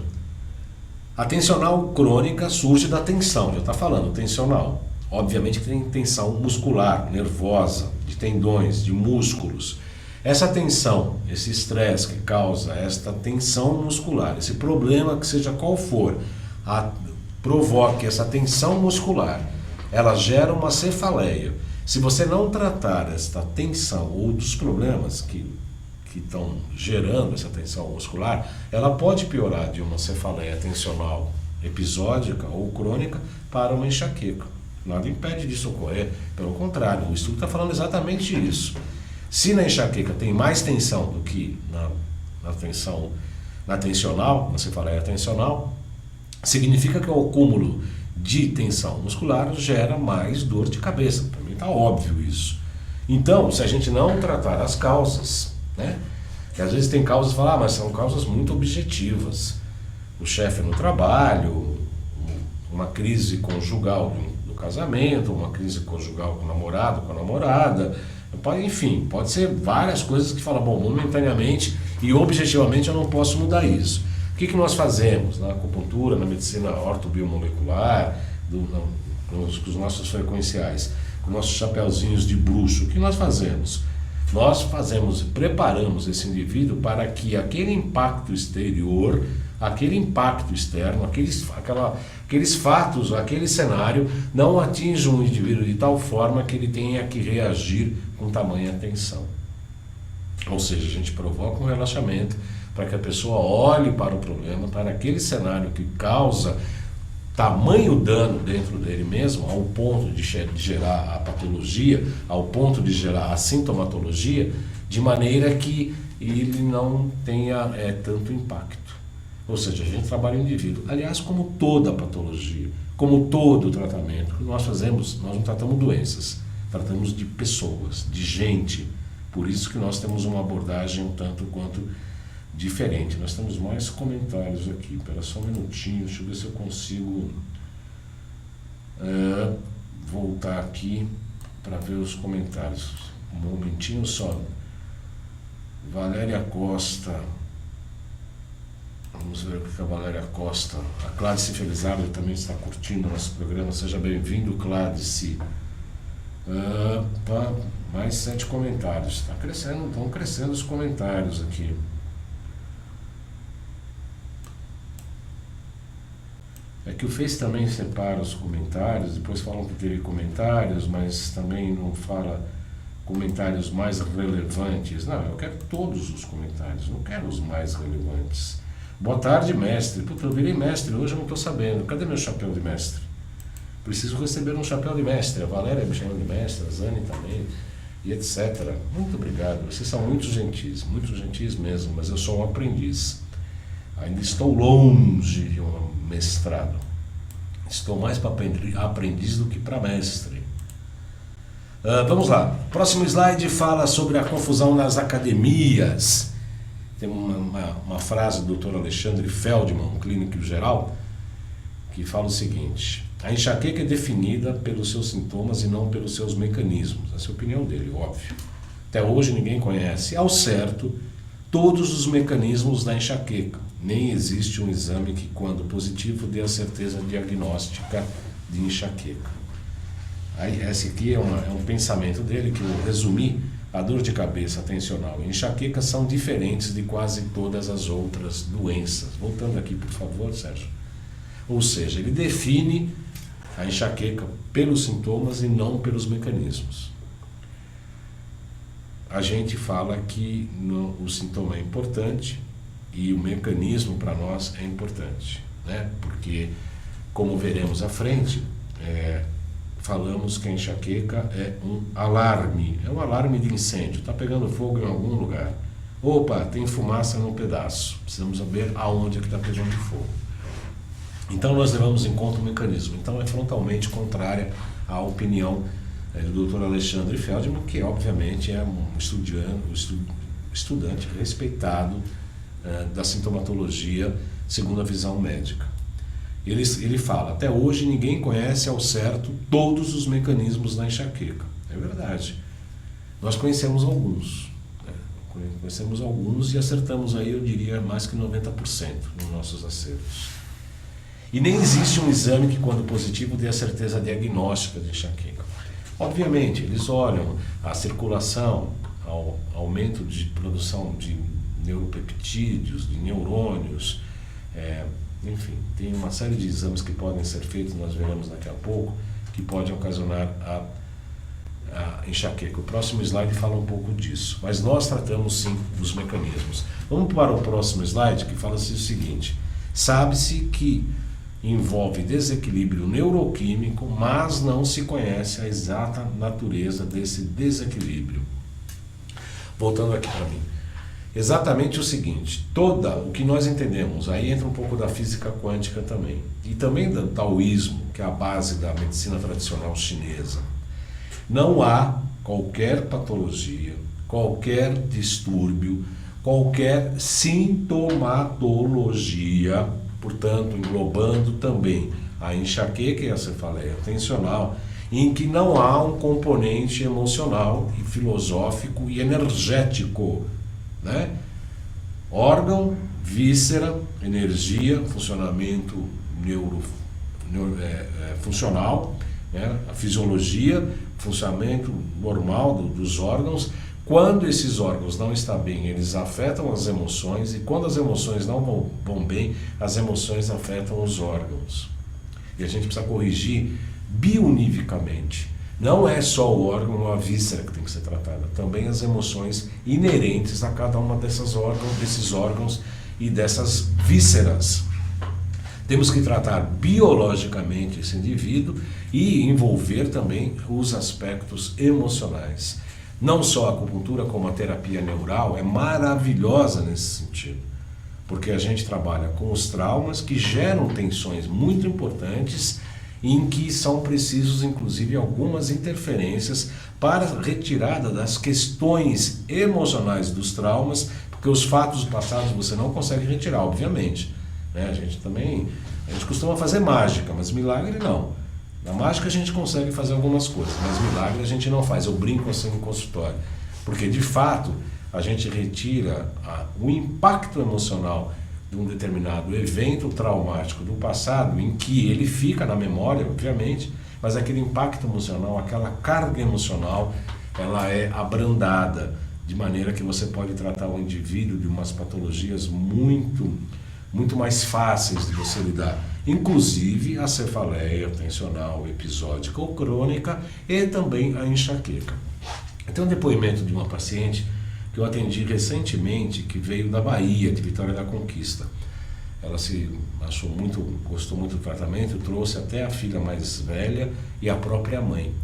a tensional crônica surge da tensão, já está falando, tensional. Obviamente que tem tensão muscular, nervosa, de tendões, de músculos. Essa tensão, esse estresse que causa esta tensão muscular, esse problema que seja qual for, provoque essa tensão muscular, ela gera uma cefaleia. Se você não tratar esta tensão ou dos problemas que estão gerando essa tensão muscular, ela pode piorar de uma cefaleia tensional episódica ou crônica para uma enxaqueca. Nada impede disso ocorrer, pelo contrário, o estudo está falando exatamente isso. Se na enxaqueca tem mais tensão do que na tensional, na cefaleia tensional, significa que o acúmulo de tensão muscular gera mais dor de cabeça. Para mim está óbvio isso. Então, se a gente não tratar as causas, né? Que às vezes tem causas que falam, mas são causas muito objetivas. O chefe no trabalho, uma crise conjugal do casamento, uma crise conjugal com o namorado, com a namorada, enfim, pode ser várias coisas que falam, bom, momentaneamente e objetivamente eu não posso mudar isso. O que nós fazemos na acupuntura, na medicina ortobiomolecular, com os nossos frequenciais, com nossos chapeuzinhos de bruxo? O que nós fazemos? Nós preparamos esse indivíduo para que aquele impacto exterior, aquele impacto externo, aqueles fatos, aquele cenário não atinjam o indivíduo de tal forma que ele tenha que reagir com tamanha tensão. Ou seja, a gente provoca um relaxamento para que a pessoa olhe para o problema, para aquele cenário que causa tamanho dano dentro dele mesmo, ao ponto de gerar a patologia, ao ponto de gerar a sintomatologia, de maneira que ele não tenha tanto impacto. Ou seja, a gente trabalha o indivíduo. Aliás, como toda patologia, como todo tratamento que nós fazemos, nós não tratamos doenças, tratamos de pessoas, de gente. Por isso que nós temos uma abordagem um tanto quanto diferente. Nós temos mais comentários aqui. Espera só um minutinho, deixa eu ver se eu consigo voltar aqui para ver os comentários. Um momentinho só. Valéria Costa. Vamos ver o que a Valéria Costa. A Cládice Felizardo também está curtindo o nosso programa. Seja bem-vindo, Cládice. Mais 7 comentários. Está crescendo, estão crescendo os comentários aqui. É que o Face também separa os comentários, depois falam que teve comentários, mas também não fala comentários mais relevantes. Não, eu quero todos os comentários, não quero os mais relevantes. Boa tarde, mestre. Puta, eu virei mestre, hoje eu não estou sabendo. Cadê meu chapéu de mestre? Preciso receber um chapéu de mestre. A Valéria me chama de mestre, a Zane também, e etc. Muito obrigado. Vocês são muito gentis mesmo, mas eu sou um aprendiz. Ainda estou longe de um mestrado. Estou mais para aprendiz do que para mestre. Vamos lá. Próximo slide fala sobre a confusão nas academias. Tem uma frase do Dr. Alexandre Feldman, um clínico geral, que fala o seguinte: a enxaqueca é definida pelos seus sintomas e não pelos seus mecanismos. Essa é a opinião dele, óbvio. Até hoje ninguém conhece ao certo todos os mecanismos da enxaqueca. Nem existe um exame que, quando positivo, dê a certeza diagnóstica de enxaqueca. Aí, esse aqui é um pensamento dele que eu resumi. A dor de cabeça, tensional e enxaqueca são diferentes de quase todas as outras doenças. Voltando aqui, por favor, Sérgio. Ou seja, ele define a enxaqueca pelos sintomas e não pelos mecanismos. A gente fala que o sintoma é importante e o mecanismo para nós é importante, né? Porque, como veremos à frente, falamos que a enxaqueca é um alarme de incêndio, está pegando fogo em algum lugar. Opa, tem fumaça num pedaço, precisamos saber aonde é que está pegando fogo. Então nós levamos em conta o mecanismo. Então é frontalmente contrária à opinião do Dr. Alexandre Feldman, que obviamente é um estudante respeitado da sintomatologia segundo a visão médica. Ele fala, até hoje ninguém conhece ao certo todos os mecanismos da enxaqueca. É verdade. Nós conhecemos alguns. Conhecemos alguns e acertamos aí, eu diria, mais que 90% nos nossos acertos. E nem existe um exame que, quando positivo, dê a certeza diagnóstica de enxaqueca. Obviamente, eles olham a circulação, ao aumento de produção de neuropeptídeos, de neurônios, enfim, tem uma série de exames que podem ser feitos, nós veremos daqui a pouco, que podem ocasionar a enxaqueca. O próximo slide fala um pouco disso, mas nós tratamos sim dos mecanismos. Vamos para o próximo slide, que fala-se o seguinte: sabe-se que envolve desequilíbrio neuroquímico, mas não se conhece a exata natureza desse desequilíbrio. Voltando aqui para mim. Exatamente o seguinte, o que nós entendemos, aí entra um pouco da física quântica também, e também do taoísmo, que é a base da medicina tradicional chinesa. Não há qualquer patologia, qualquer distúrbio, qualquer sintomatologia, portanto, englobando também a enxaqueca e a cefaleia tensional, em que não há um componente emocional e filosófico e energético, né? Órgão, víscera, energia, funcionamento funcional, né? A fisiologia, funcionamento normal dos órgãos. Quando esses órgãos não estão bem, eles afetam as emoções, e quando as emoções não vão bem, as emoções afetam os órgãos. E a gente precisa corrigir bionivicamente. Não é só o órgão ou a víscera que tem que ser tratada, também as emoções inerentes a cada uma desses órgãos e dessas vísceras. Temos que tratar biologicamente esse indivíduo e envolver também os aspectos emocionais. Não só a acupuntura, como a terapia neural é maravilhosa nesse sentido, porque a gente trabalha com os traumas que geram tensões muito importantes, em que são precisos, inclusive, algumas interferências para a retirada das questões emocionais dos traumas, porque os fatos passados você não consegue retirar, obviamente, né? A gente costuma fazer mágica, mas milagre não. Na mágica a gente consegue fazer algumas coisas, mas milagre a gente não faz. Eu brinco assim no consultório, porque de fato a gente retira o impacto emocional de um determinado evento traumático do passado, em que ele fica na memória, obviamente, mas aquele impacto emocional, aquela carga emocional, ela é abrandada, de maneira que você pode tratar o indivíduo de umas patologias muito mais fáceis de você lidar, inclusive a cefaleia tensional episódica ou crônica e também a enxaqueca. Tem um depoimento de uma paciente que eu atendi recentemente, que veio da Bahia, de Vitória da Conquista. Ela gostou muito do tratamento, trouxe até a filha mais velha e a própria mãe.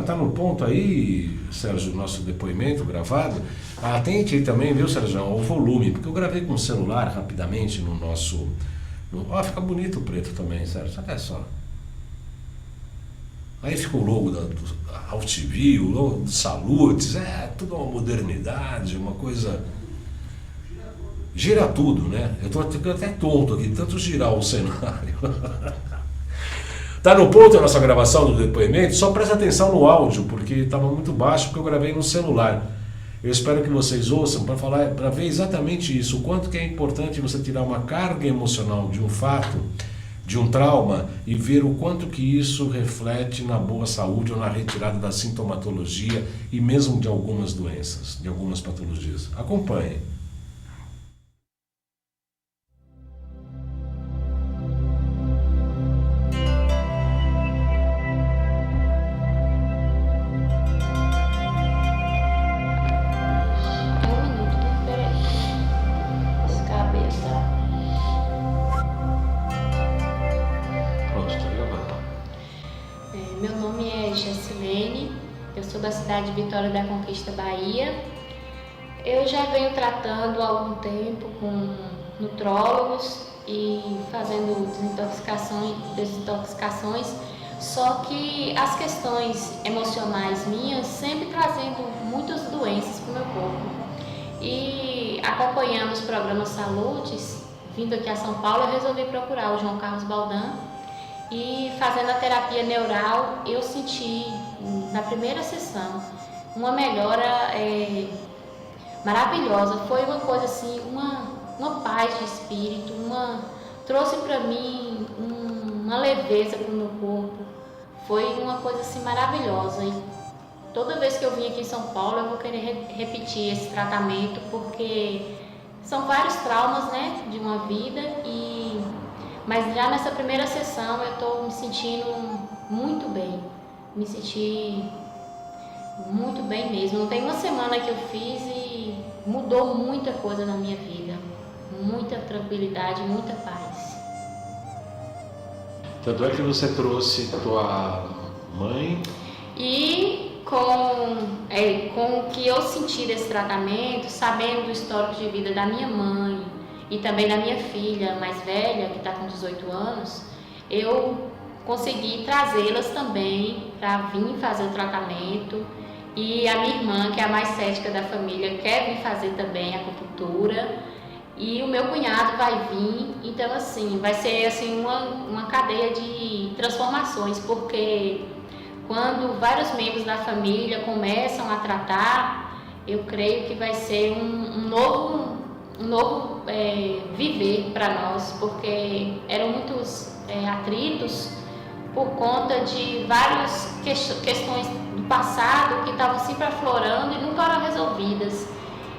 Tá no ponto aí, Sérgio, o nosso depoimento gravado? Atente aí também, viu, Sérgio, o volume, porque eu gravei com o celular rapidamente no nosso... fica bonito o preto também, Sérgio, olha só. Aí fica o logo do AltV, o logo do Salutes, tudo uma modernidade, uma coisa... Gira tudo, né? Eu tô ficando até tonto aqui, tanto girar o cenário. Tá no ponto a nossa gravação do depoimento? Só presta atenção no áudio, porque estava muito baixo, porque eu gravei no celular. Eu espero que vocês ouçam para ver exatamente isso, o quanto que é importante você tirar uma carga emocional de um fato, de um trauma, e ver o quanto que isso reflete na boa saúde ou na retirada da sintomatologia e mesmo de algumas doenças, de algumas patologias. Acompanhe. Meu nome é Gessilene, eu sou da cidade de Vitória da Conquista, Bahia. Eu já venho tratando há algum tempo com nutrólogos e fazendo desintoxicações, só que as questões emocionais minhas sempre trazendo muitas doenças para o meu corpo. E acompanhando os programas Salutes, vindo aqui a São Paulo, eu resolvi procurar o João Carlos Baldan. E fazendo a terapia neural, eu senti, na primeira sessão, uma melhora maravilhosa. Foi uma coisa assim, uma paz de espírito, trouxe para mim uma leveza para o meu corpo. Foi uma coisa assim maravilhosa. E toda vez que eu vim aqui em São Paulo, eu vou querer repetir esse tratamento, porque são vários traumas, né, de uma vida. Mas já nessa primeira sessão eu estou me sentindo muito bem, me senti muito bem mesmo. Não tem uma semana que eu fiz e mudou muita coisa na minha vida, muita tranquilidade, muita paz. Tanto é que você trouxe tua mãe? E com o que eu senti desse tratamento, sabendo do histórico de vida da minha mãe, e também da minha filha mais velha, que está com 18 anos, eu consegui trazê-las também para vir fazer o tratamento. E a minha irmã, que é a mais cética da família, quer vir fazer também a acupuntura. E o meu cunhado vai vir. Então, assim, vai ser assim, uma cadeia de transformações, porque quando vários membros da família começam a tratar, eu creio que vai ser um novo viver para nós, porque eram muitos atritos por conta de várias questões do passado que estavam sempre aflorando e nunca eram resolvidas.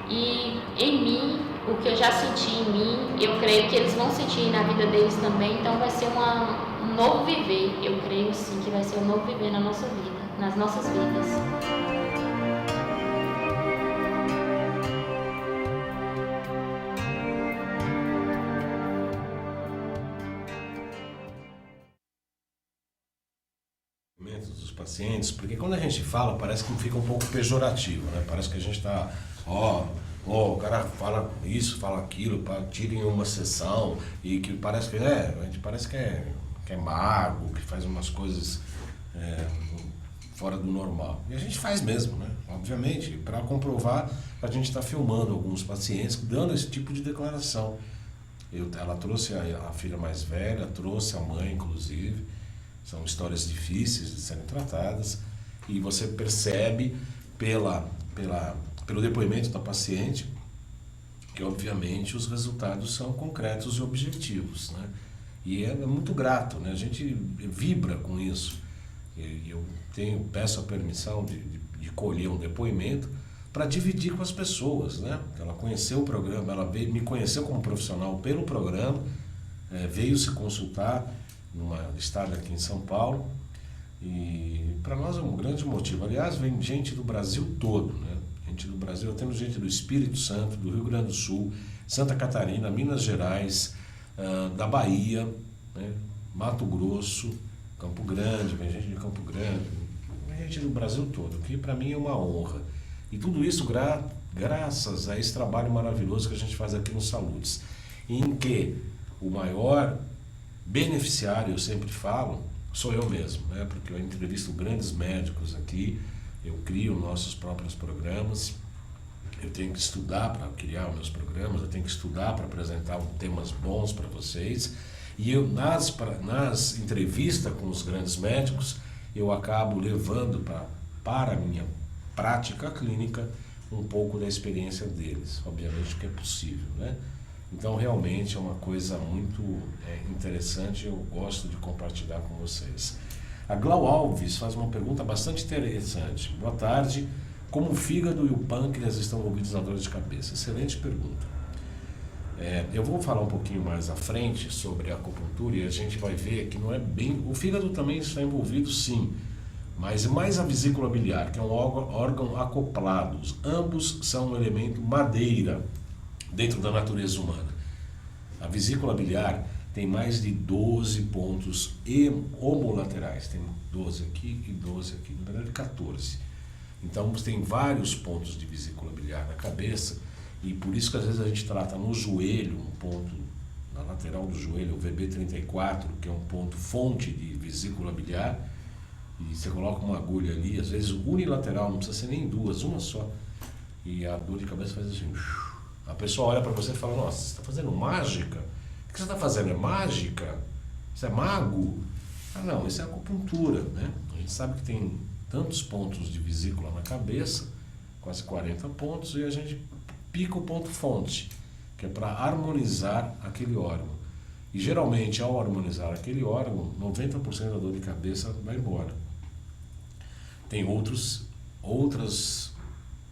E em mim, o que eu já senti em mim, eu creio que eles vão sentir na vida deles também, então vai ser um novo viver. Eu creio sim que vai ser um novo viver na nossa vida, nas nossas vidas. Dos pacientes, porque quando a gente fala parece que fica um pouco pejorativo, né? Parece que a gente está, o cara fala isso, fala aquilo, tira em uma sessão e que parece que a gente parece que é mago, que faz umas coisas fora do normal. E a gente faz mesmo, né? Obviamente, para comprovar, a gente está filmando alguns pacientes dando esse tipo de declaração. Ela trouxe a filha mais velha, trouxe a mãe, inclusive. São histórias difíceis de serem tratadas e você percebe pela pelo depoimento da paciente, que obviamente os resultados são concretos e objetivos, né? E é muito grato, né? A gente vibra com isso. E eu peço a permissão de colher um depoimento para dividir com as pessoas, né? Ela conheceu o programa, ela me conheceu como profissional pelo programa, veio se consultar numa estada aqui em São Paulo, e para nós é um grande motivo. Aliás, vem gente do Brasil todo, né? Gente do Brasil, temos gente do Espírito Santo, do Rio Grande do Sul, Santa Catarina, Minas Gerais, da Bahia, né? Mato Grosso, Campo Grande, vem gente de Campo Grande, vem gente do Brasil todo, que para mim é uma honra. E tudo isso graças a esse trabalho maravilhoso que a gente faz aqui no Saludes, em que o maior beneficiário, eu sempre falo, sou eu mesmo, né? Porque eu entrevisto grandes médicos aqui, eu crio nossos próprios programas, eu tenho que estudar para criar os meus programas, eu tenho que estudar para apresentar temas bons para vocês, e eu nas entrevistas com os grandes médicos, eu acabo levando para a minha prática clínica um pouco da experiência deles, obviamente que é possível, né? Então realmente é uma coisa muito interessante, eu gosto de compartilhar com vocês. A Glau Alves faz uma pergunta bastante interessante. Boa tarde, como o fígado e o pâncreas estão envolvidos na dor de cabeça? Excelente pergunta. Eu vou falar um pouquinho mais à frente sobre a acupuntura e a gente vai ver que não é bem... O fígado também está envolvido, sim, mas mais a vesícula biliar, que é um órgão acoplado. Ambos são um elemento madeira dentro da natureza humana. A vesícula biliar tem mais de 12 pontos homolaterais. Tem 12 aqui e 12 aqui, na verdade 14. Então tem vários pontos de vesícula biliar na cabeça, e por isso que às vezes a gente trata no joelho, um ponto na lateral do joelho, o VB34, que é um ponto fonte de vesícula biliar, e você coloca uma agulha ali, às vezes unilateral, não precisa ser nem duas, uma só, e a dor de cabeça faz assim. A pessoa olha para você e fala, nossa, você está fazendo mágica? O que você está fazendo? É mágica? Isso é mago? Ah não, isso é acupuntura, né? A gente sabe que tem tantos pontos de vesícula na cabeça, quase 40 pontos, e a gente pica o ponto fonte, que é para harmonizar aquele órgão. E geralmente, ao harmonizar aquele órgão, 90% da dor de cabeça vai embora. Tem outras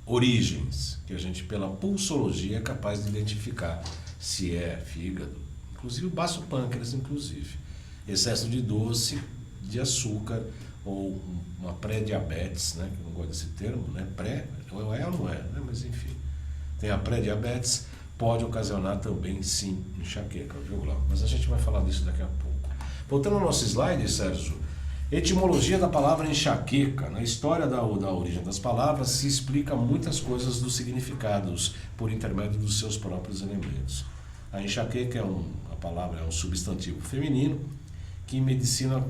origens que a gente, pela pulsologia, é capaz de identificar se é fígado, inclusive o baço pâncreas, inclusive. Excesso de doce, de açúcar, ou uma pré-diabetes, né, que eu não gosto desse termo, né, pré, ou não é, né, mas enfim. Tem a pré-diabetes, pode ocasionar também, sim, enxaqueca, viu, Glauco? Mas a gente vai falar disso daqui a pouco. Voltando ao nosso slide, Sérgio, etimologia da palavra enxaqueca. Na história da origem das palavras se explica muitas coisas dos significados por intermédio dos seus próprios elementos. A enxaqueca a palavra é um substantivo feminino, que em medicina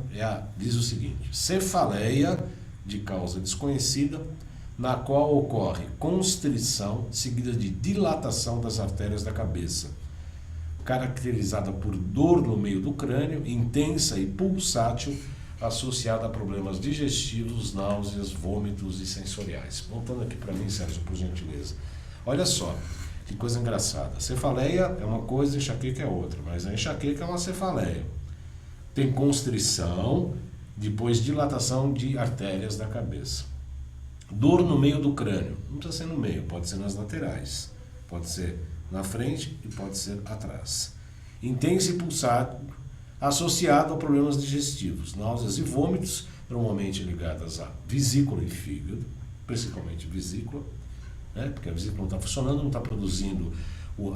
diz o seguinte: cefaleia, de causa desconhecida, na qual ocorre constrição seguida de dilatação das artérias da cabeça, caracterizada por dor no meio do crânio, intensa e pulsátil, associada a problemas digestivos, náuseas, vômitos e sensoriais. Voltando aqui para mim, Sérgio, por gentileza. Olha só, que coisa engraçada. Cefaleia é uma coisa, enxaqueca é outra, mas a enxaqueca é uma cefaleia. Tem constrição, depois dilatação de artérias da cabeça. Dor no meio do crânio. Não precisa ser no meio, pode ser nas laterais. Pode ser na frente e pode ser atrás. Intenso e pulsado, associado a problemas digestivos, náuseas e vômitos, normalmente ligadas a vesícula e fígado, principalmente vesícula, né? Porque a vesícula não está funcionando, não está produzindo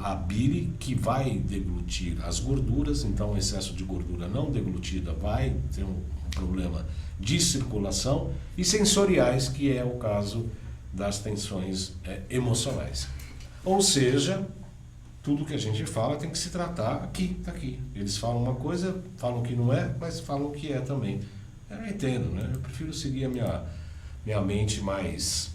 a bile, que vai deglutir as gorduras, então o excesso de gordura não deglutida vai ter um problema de circulação, e sensoriais, que é o caso das tensões emocionais. Ou seja, tudo que a gente fala tem que se tratar aqui, tá aqui. Eles falam uma coisa, falam que não é, mas falam que é também. Eu não entendo, né? Eu prefiro seguir a minha mente mais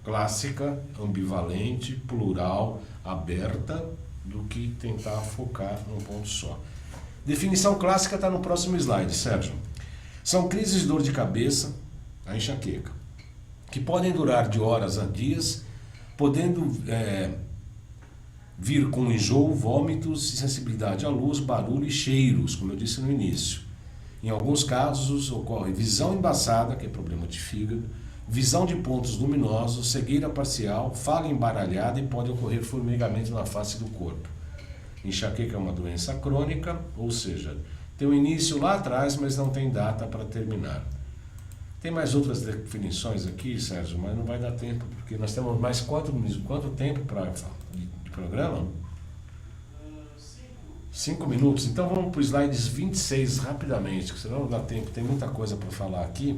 clássica, ambivalente, plural, aberta, do que tentar focar num ponto só. Definição clássica está no próximo slide, Sérgio. São crises de dor de cabeça, a enxaqueca, que podem durar de horas a dias podendo vir com enjoo, vômitos, sensibilidade à luz, barulho e cheiros, como eu disse no início. Em alguns casos ocorre visão embaçada, que é problema de fígado, visão de pontos luminosos, cegueira parcial, fala embaralhada e pode ocorrer formigamento na face do corpo. Enxaqueca é uma doença crônica, ou seja, tem um início lá atrás, mas não tem data para terminar. Tem mais outras definições aqui, Sérgio, mas não vai dar tempo, porque nós temos mais quanto tempo de programa? 5 minutos. Então vamos para o slides 26 rapidamente, que senão não dá tempo, tem muita coisa para falar aqui.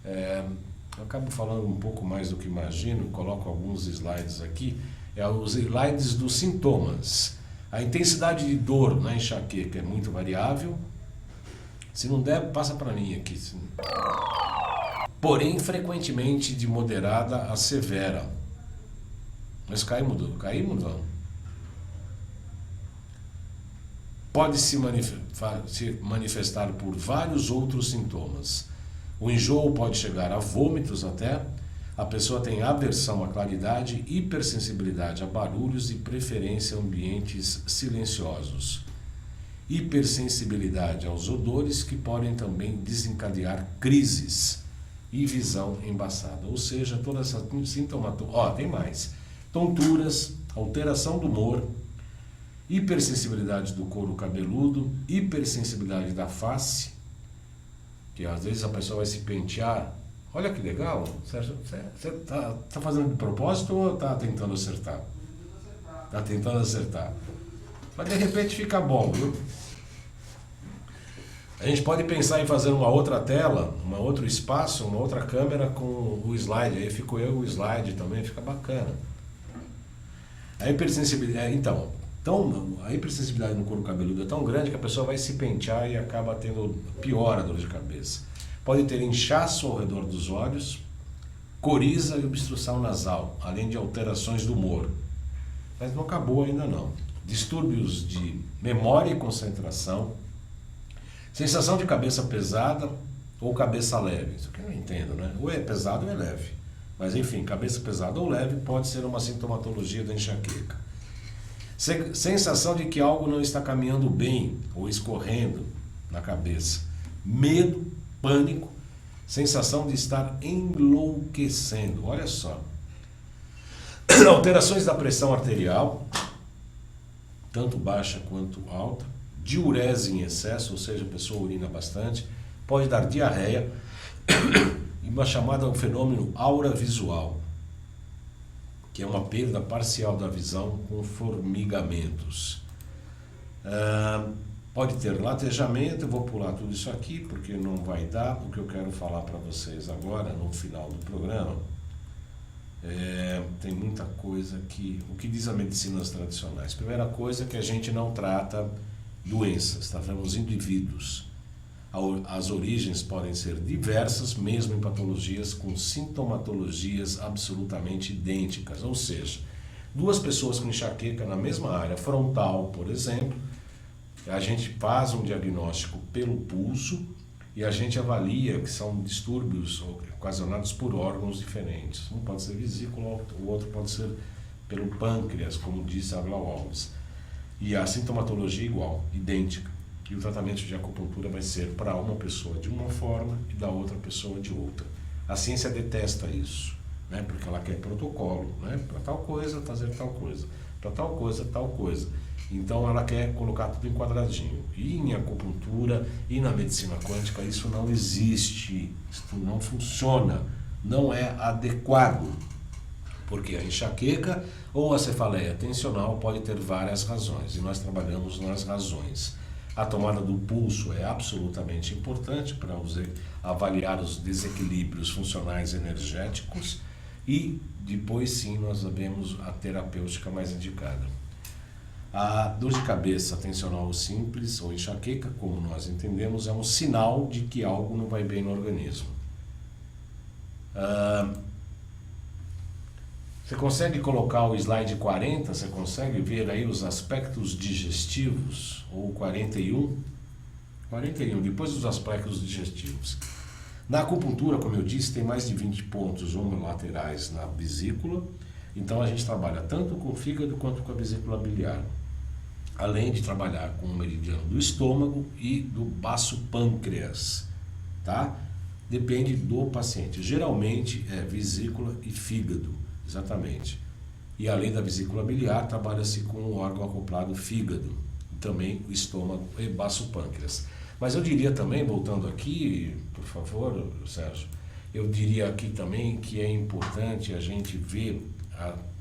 Eu acabo falando um pouco mais do que imagino, coloco alguns slides aqui. Os slides dos sintomas. A intensidade de dor na enxaqueca é muito variável. Se não der, passa para mim aqui. Porém, frequentemente de moderada a severa. Mas caímos não? Pode se manifestar por vários outros sintomas. O enjoo pode chegar a vômitos até. A pessoa tem aversão à claridade, hipersensibilidade a barulhos e preferência a ambientes silenciosos. Hipersensibilidade aos odores, que podem também desencadear crises e visão embaçada. Ou seja, toda essa sintomatologia. Tem mais. Tonturas, alteração do humor, hipersensibilidade do couro cabeludo, hipersensibilidade da face, que às vezes a pessoa vai se pentear. Olha que legal, Sérgio, você tá fazendo de propósito ou está tentando acertar? Está tentando acertar. Mas de repente fica bom, viu? A gente pode pensar em fazer uma outra tela, um outro espaço, uma outra câmera com o slide. Aí fico eu o slide também, fica bacana. A hipersensibilidade, a hipersensibilidade no couro cabeludo é tão grande que a pessoa vai se pentear e acaba tendo pior a dor de cabeça. Pode ter inchaço ao redor dos olhos, coriza e obstrução nasal, além de alterações do humor. Mas não acabou ainda não. Distúrbios de memória e concentração, sensação de cabeça pesada ou cabeça leve. Isso aqui eu não entendo, né? Ou é pesado ou é leve. Mas enfim, cabeça pesada ou leve pode ser uma sintomatologia da enxaqueca. Sensação de que algo não está caminhando bem ou escorrendo na cabeça. Medo, pânico, sensação de estar enlouquecendo. Olha só. Alterações da pressão arterial, tanto baixa quanto alta. Diurese em excesso, ou seja, a pessoa urina bastante. Pode dar diarreia. E uma chamada fenômeno aura visual, que é uma perda parcial da visão com formigamentos. Pode ter latejamento, eu vou pular tudo isso aqui porque não vai dar. O que eu quero falar para vocês agora, no final do programa, tem muita coisa aqui. O que diz a medicina tradicionais? Primeira coisa é que a gente não trata doenças, tratamos indivíduos. As origens podem ser diversas, mesmo em patologias com sintomatologias absolutamente idênticas. Ou seja, duas pessoas com enxaqueca na mesma área frontal, por exemplo, a gente faz um diagnóstico pelo pulso e a gente avalia que são distúrbios ocasionados por órgãos diferentes. Um pode ser vesícula, o outro pode ser pelo pâncreas, como disse a Glau Alves. E a sintomatologia é igual, idêntica. E o tratamento de acupuntura vai ser para uma pessoa de uma forma e da outra pessoa de outra. A ciência detesta isso, né? Porque ela quer protocolo, né? Para tal coisa, fazer tal coisa. Para tal coisa, tal coisa. Então ela quer colocar tudo em quadradinho. E em acupuntura e na medicina quântica isso não existe, isso não funciona, não é adequado. Porque a enxaqueca ou a cefaleia tensional pode ter várias razões e nós trabalhamos nas razões. A tomada do pulso é absolutamente importante para avaliar os desequilíbrios funcionais energéticos e depois sim nós sabemos a terapêutica mais indicada. A dor de cabeça tensional simples ou enxaqueca, como nós entendemos, é um sinal de que algo não vai bem no organismo. Você consegue colocar o slide 40? Você consegue ver aí os aspectos digestivos? Ou 41? 41, depois dos aspectos digestivos. Na acupuntura, como eu disse, tem mais de 20 pontos laterais na vesícula Então a gente trabalha tanto com o fígado quanto com a vesícula biliar, além de trabalhar com o meridiano do estômago e do baço pâncreas, tá? Depende do paciente. Geralmente é vesícula e fígado, exatamente. E além da vesícula biliar, trabalha-se com o órgão acoplado fígado, e também o estômago e baço pâncreas. Mas eu diria também, voltando aqui, por favor, Sérgio, eu diria aqui também que é importante a gente ver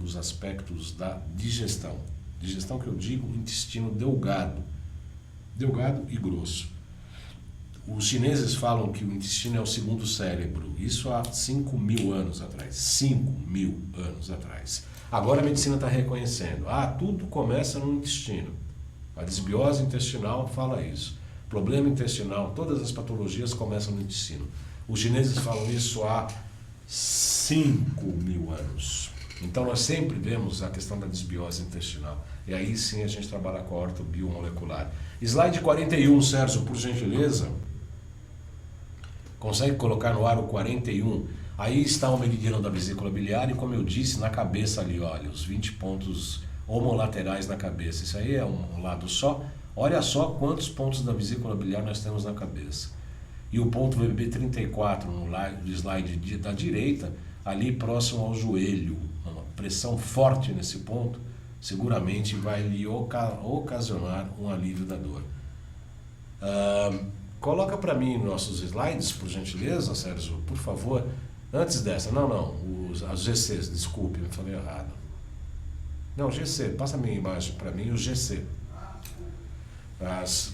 os aspectos da digestão. Digestão que eu digo, intestino delgado e grosso. Os chineses falam que o intestino é o segundo cérebro, isso há 5.000 anos atrás, 5.000 anos atrás. Agora a medicina está reconhecendo, tudo começa no intestino. A desbiose intestinal fala isso. Problema intestinal, todas as patologias começam no intestino. Os chineses falam isso há 5.000 anos. Então nós sempre vemos a questão da desbiose intestinal. E aí sim a gente trabalha com a ortobiomolecular. Slide 41, Sérgio, por gentileza. Consegue colocar no ar o 41? Aí está o meridiano da vesícula biliar e, como eu disse, na cabeça ali, olha, os 20 pontos homolaterais na cabeça. Isso aí é um lado só. Olha só quantos pontos da vesícula biliar nós temos na cabeça. E o ponto VB34 no slide da direita, ali próximo ao joelho. Uma pressão forte nesse ponto seguramente vai lhe ocasionar um alívio da dor. Coloca para mim nossos slides, por gentileza, Sérgio, por favor. Antes dessa, as GCs, desculpe, eu falei errado. Não, GC, passa a minha imagem para mim, o GC.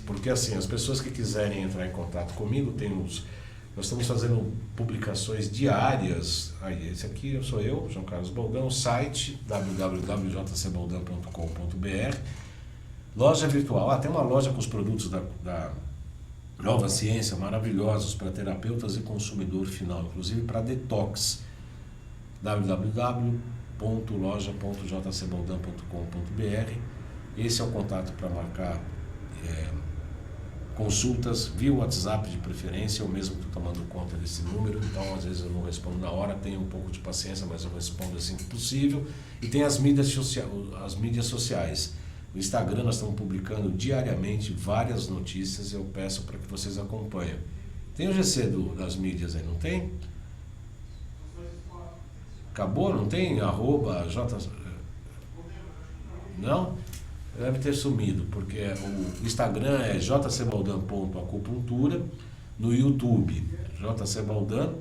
Porque assim, as pessoas que quiserem entrar em contato comigo, nós estamos fazendo publicações diárias. Aí, esse aqui sou eu, João Carlos Boldão, site www.jcboldan.com.br, loja virtual. Tem uma loja com os produtos da Nova Ciência, maravilhosos para terapeutas e consumidor final, inclusive para detox. www.loja.jcboldan.com.br. Esse é o contato para marcar consultas via WhatsApp de preferência. Eu mesmo estou tomando conta desse número, então às vezes eu não respondo na hora, tenho um pouco de paciência, mas eu respondo assim que possível. E tem as mídias sociais. No Instagram nós estamos publicando diariamente várias notícias e eu peço para que vocês acompanhem. Tem o GC das mídias aí, não tem? Acabou? Não tem? Não? Deve ter sumido, porque o Instagram é jcboldan.acupuntura, no YouTube jcboldan,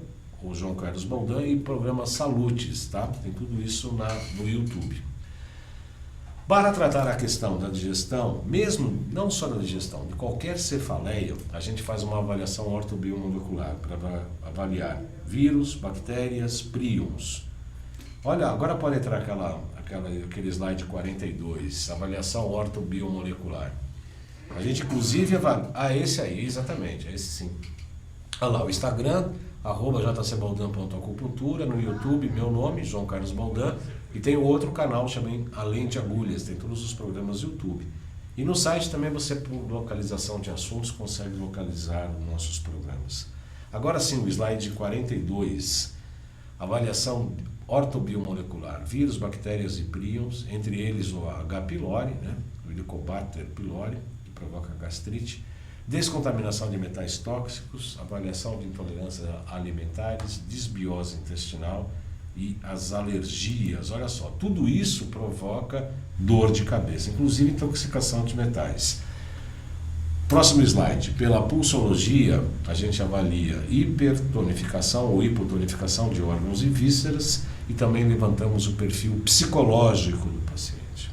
ou João Carlos Boldan, e programa Salutes, tá? Tem tudo isso no YouTube. Para tratar a questão da digestão, mesmo não só da digestão, de qualquer cefaleia, a gente faz uma avaliação ortobiomolecular para avaliar vírus, bactérias, prions. Olha, agora pode entrar aquele slide 42, avaliação ortobiomolecular. A gente inclusive esse aí, exatamente, esse sim. Olha lá, o Instagram, @jcboldan.acupuntura, no YouTube, meu nome, João Carlos Boldan, e tem o outro canal chamado Além de Agulhas, tem todos os programas do YouTube. E no site também você, por localização de assuntos, consegue localizar os nossos programas. Agora sim, o slide 42, avaliação ortobiomolecular, vírus, bactérias e prions, entre eles o H. pylori, o Helicobacter pylori, que provoca gastrite, descontaminação de metais tóxicos, avaliação de intolerâncias alimentares, desbiose intestinal e as alergias. Olha só, tudo isso provoca dor de cabeça, inclusive intoxicação de metais. Próximo slide. Pela pulsologia, a gente avalia hipertonificação ou hipotonificação de órgãos e vísceras e também levantamos o perfil psicológico do paciente.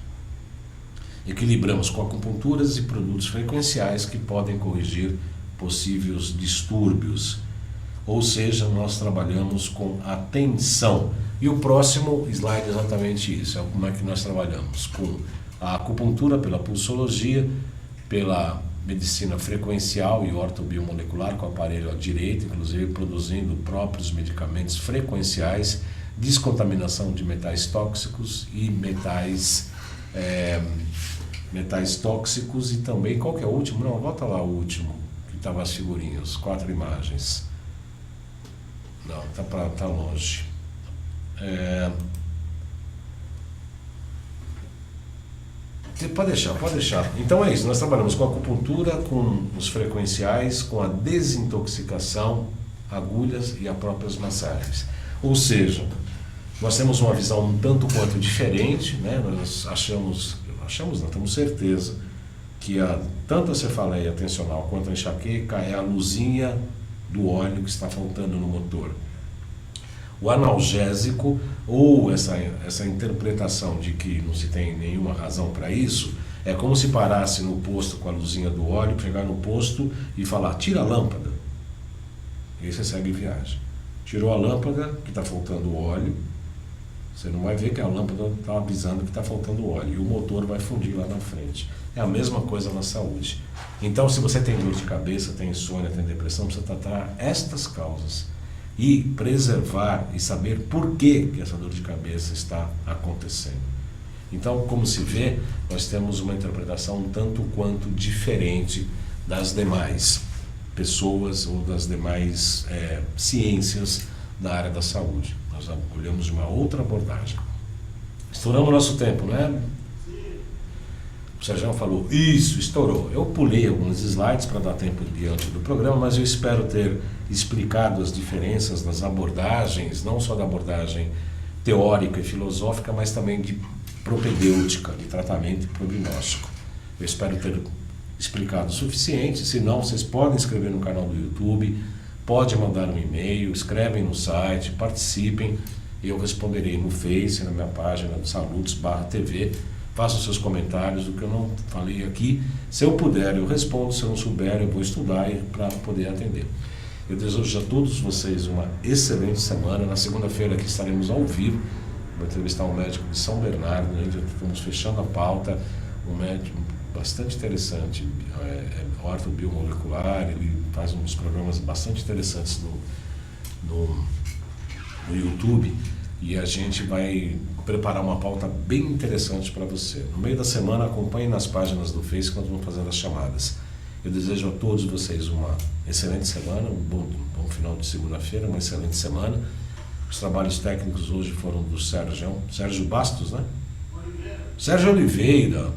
Equilibramos com acupunturas e produtos frequenciais que podem corrigir possíveis distúrbios. Ou seja, nós trabalhamos com atenção. E o próximo slide é exatamente isso. É como é que nós trabalhamos com a acupuntura pela pulsologia, pela medicina frequencial e ortobiomolecular com o aparelho à direita, inclusive produzindo próprios medicamentos frequenciais, descontaminação de metais tóxicos e metais tóxicos e também, qual que é o último? Não, volta lá o último, que estava as figurinhas, 4 imagens. Não, tá longe. Pode deixar, pode deixar. Então é isso, nós trabalhamos com a acupuntura, com os frequenciais, com a desintoxicação, agulhas e as próprias massagens. Ou seja, nós temos uma visão um tanto quanto diferente, né? Nós achamos, não temos certeza, que tanto a cefaleia tensional quanto a enxaqueca é a luzinha do óleo que está faltando no motor. O analgésico, ou essa interpretação de que não se tem nenhuma razão para isso, é como se parasse no posto com a luzinha do óleo, chegar no posto e falar, tira a lâmpada. E aí você segue viagem. Tirou a lâmpada, que está faltando óleo, você não vai ver que a lâmpada está avisando que está faltando óleo, e o motor vai fundir lá na frente. É a mesma coisa na saúde. Então, se você tem dor de cabeça, tem insônia, tem depressão, precisa tratar estas causas e preservar e saber por que essa dor de cabeça está acontecendo. Então, como se vê, nós temos uma interpretação um tanto quanto diferente das demais pessoas ou das demais ciências da área da saúde. Nós olhamos de uma outra abordagem. Estouramos nosso tempo, né? O Sérgio falou, isso, estourou. Eu pulei alguns slides para dar tempo diante do programa, mas eu espero ter explicado as diferenças das abordagens, não só da abordagem teórica e filosófica, mas também de propedêutica, de tratamento e prognóstico. Eu espero ter explicado o suficiente. Se não, vocês podem inscrever no canal do YouTube, pode mandar um e-mail, escrevem no site, participem, eu responderei no Face, na minha página do Salutos/TV. Façam seus comentários do que eu não falei aqui. Se eu puder, eu respondo. Se eu não souber, eu vou estudar para poder atender. Eu desejo a todos vocês uma excelente semana. Na segunda-feira aqui estaremos ao vivo. Vou entrevistar um médico de São Bernardo. Já estamos fechando a pauta. Um médico bastante interessante, ortobiomolecular. Ele faz uns programas bastante interessantes no YouTube. E a gente vai preparar uma pauta bem interessante para você. No meio da semana, acompanhe nas páginas do Face que nós vamos fazendo as chamadas. Eu desejo a todos vocês uma excelente semana, um bom final de segunda-feira, uma excelente semana. Os trabalhos técnicos hoje foram do Sérgio Bastos, né? Sérgio Oliveira.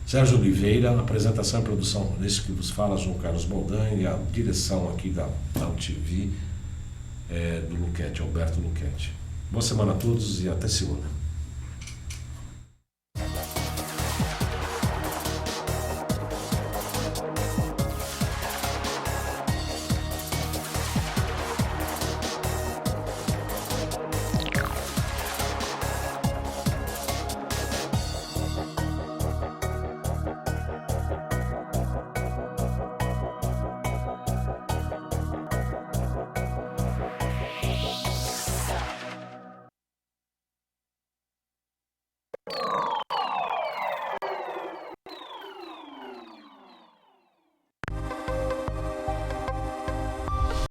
Sérgio Oliveira, apresentação e produção desse que vos fala, João Carlos Boldan, e a direção aqui da UTV do Luquete, Alberto Luquete. Boa semana a todos e até segunda.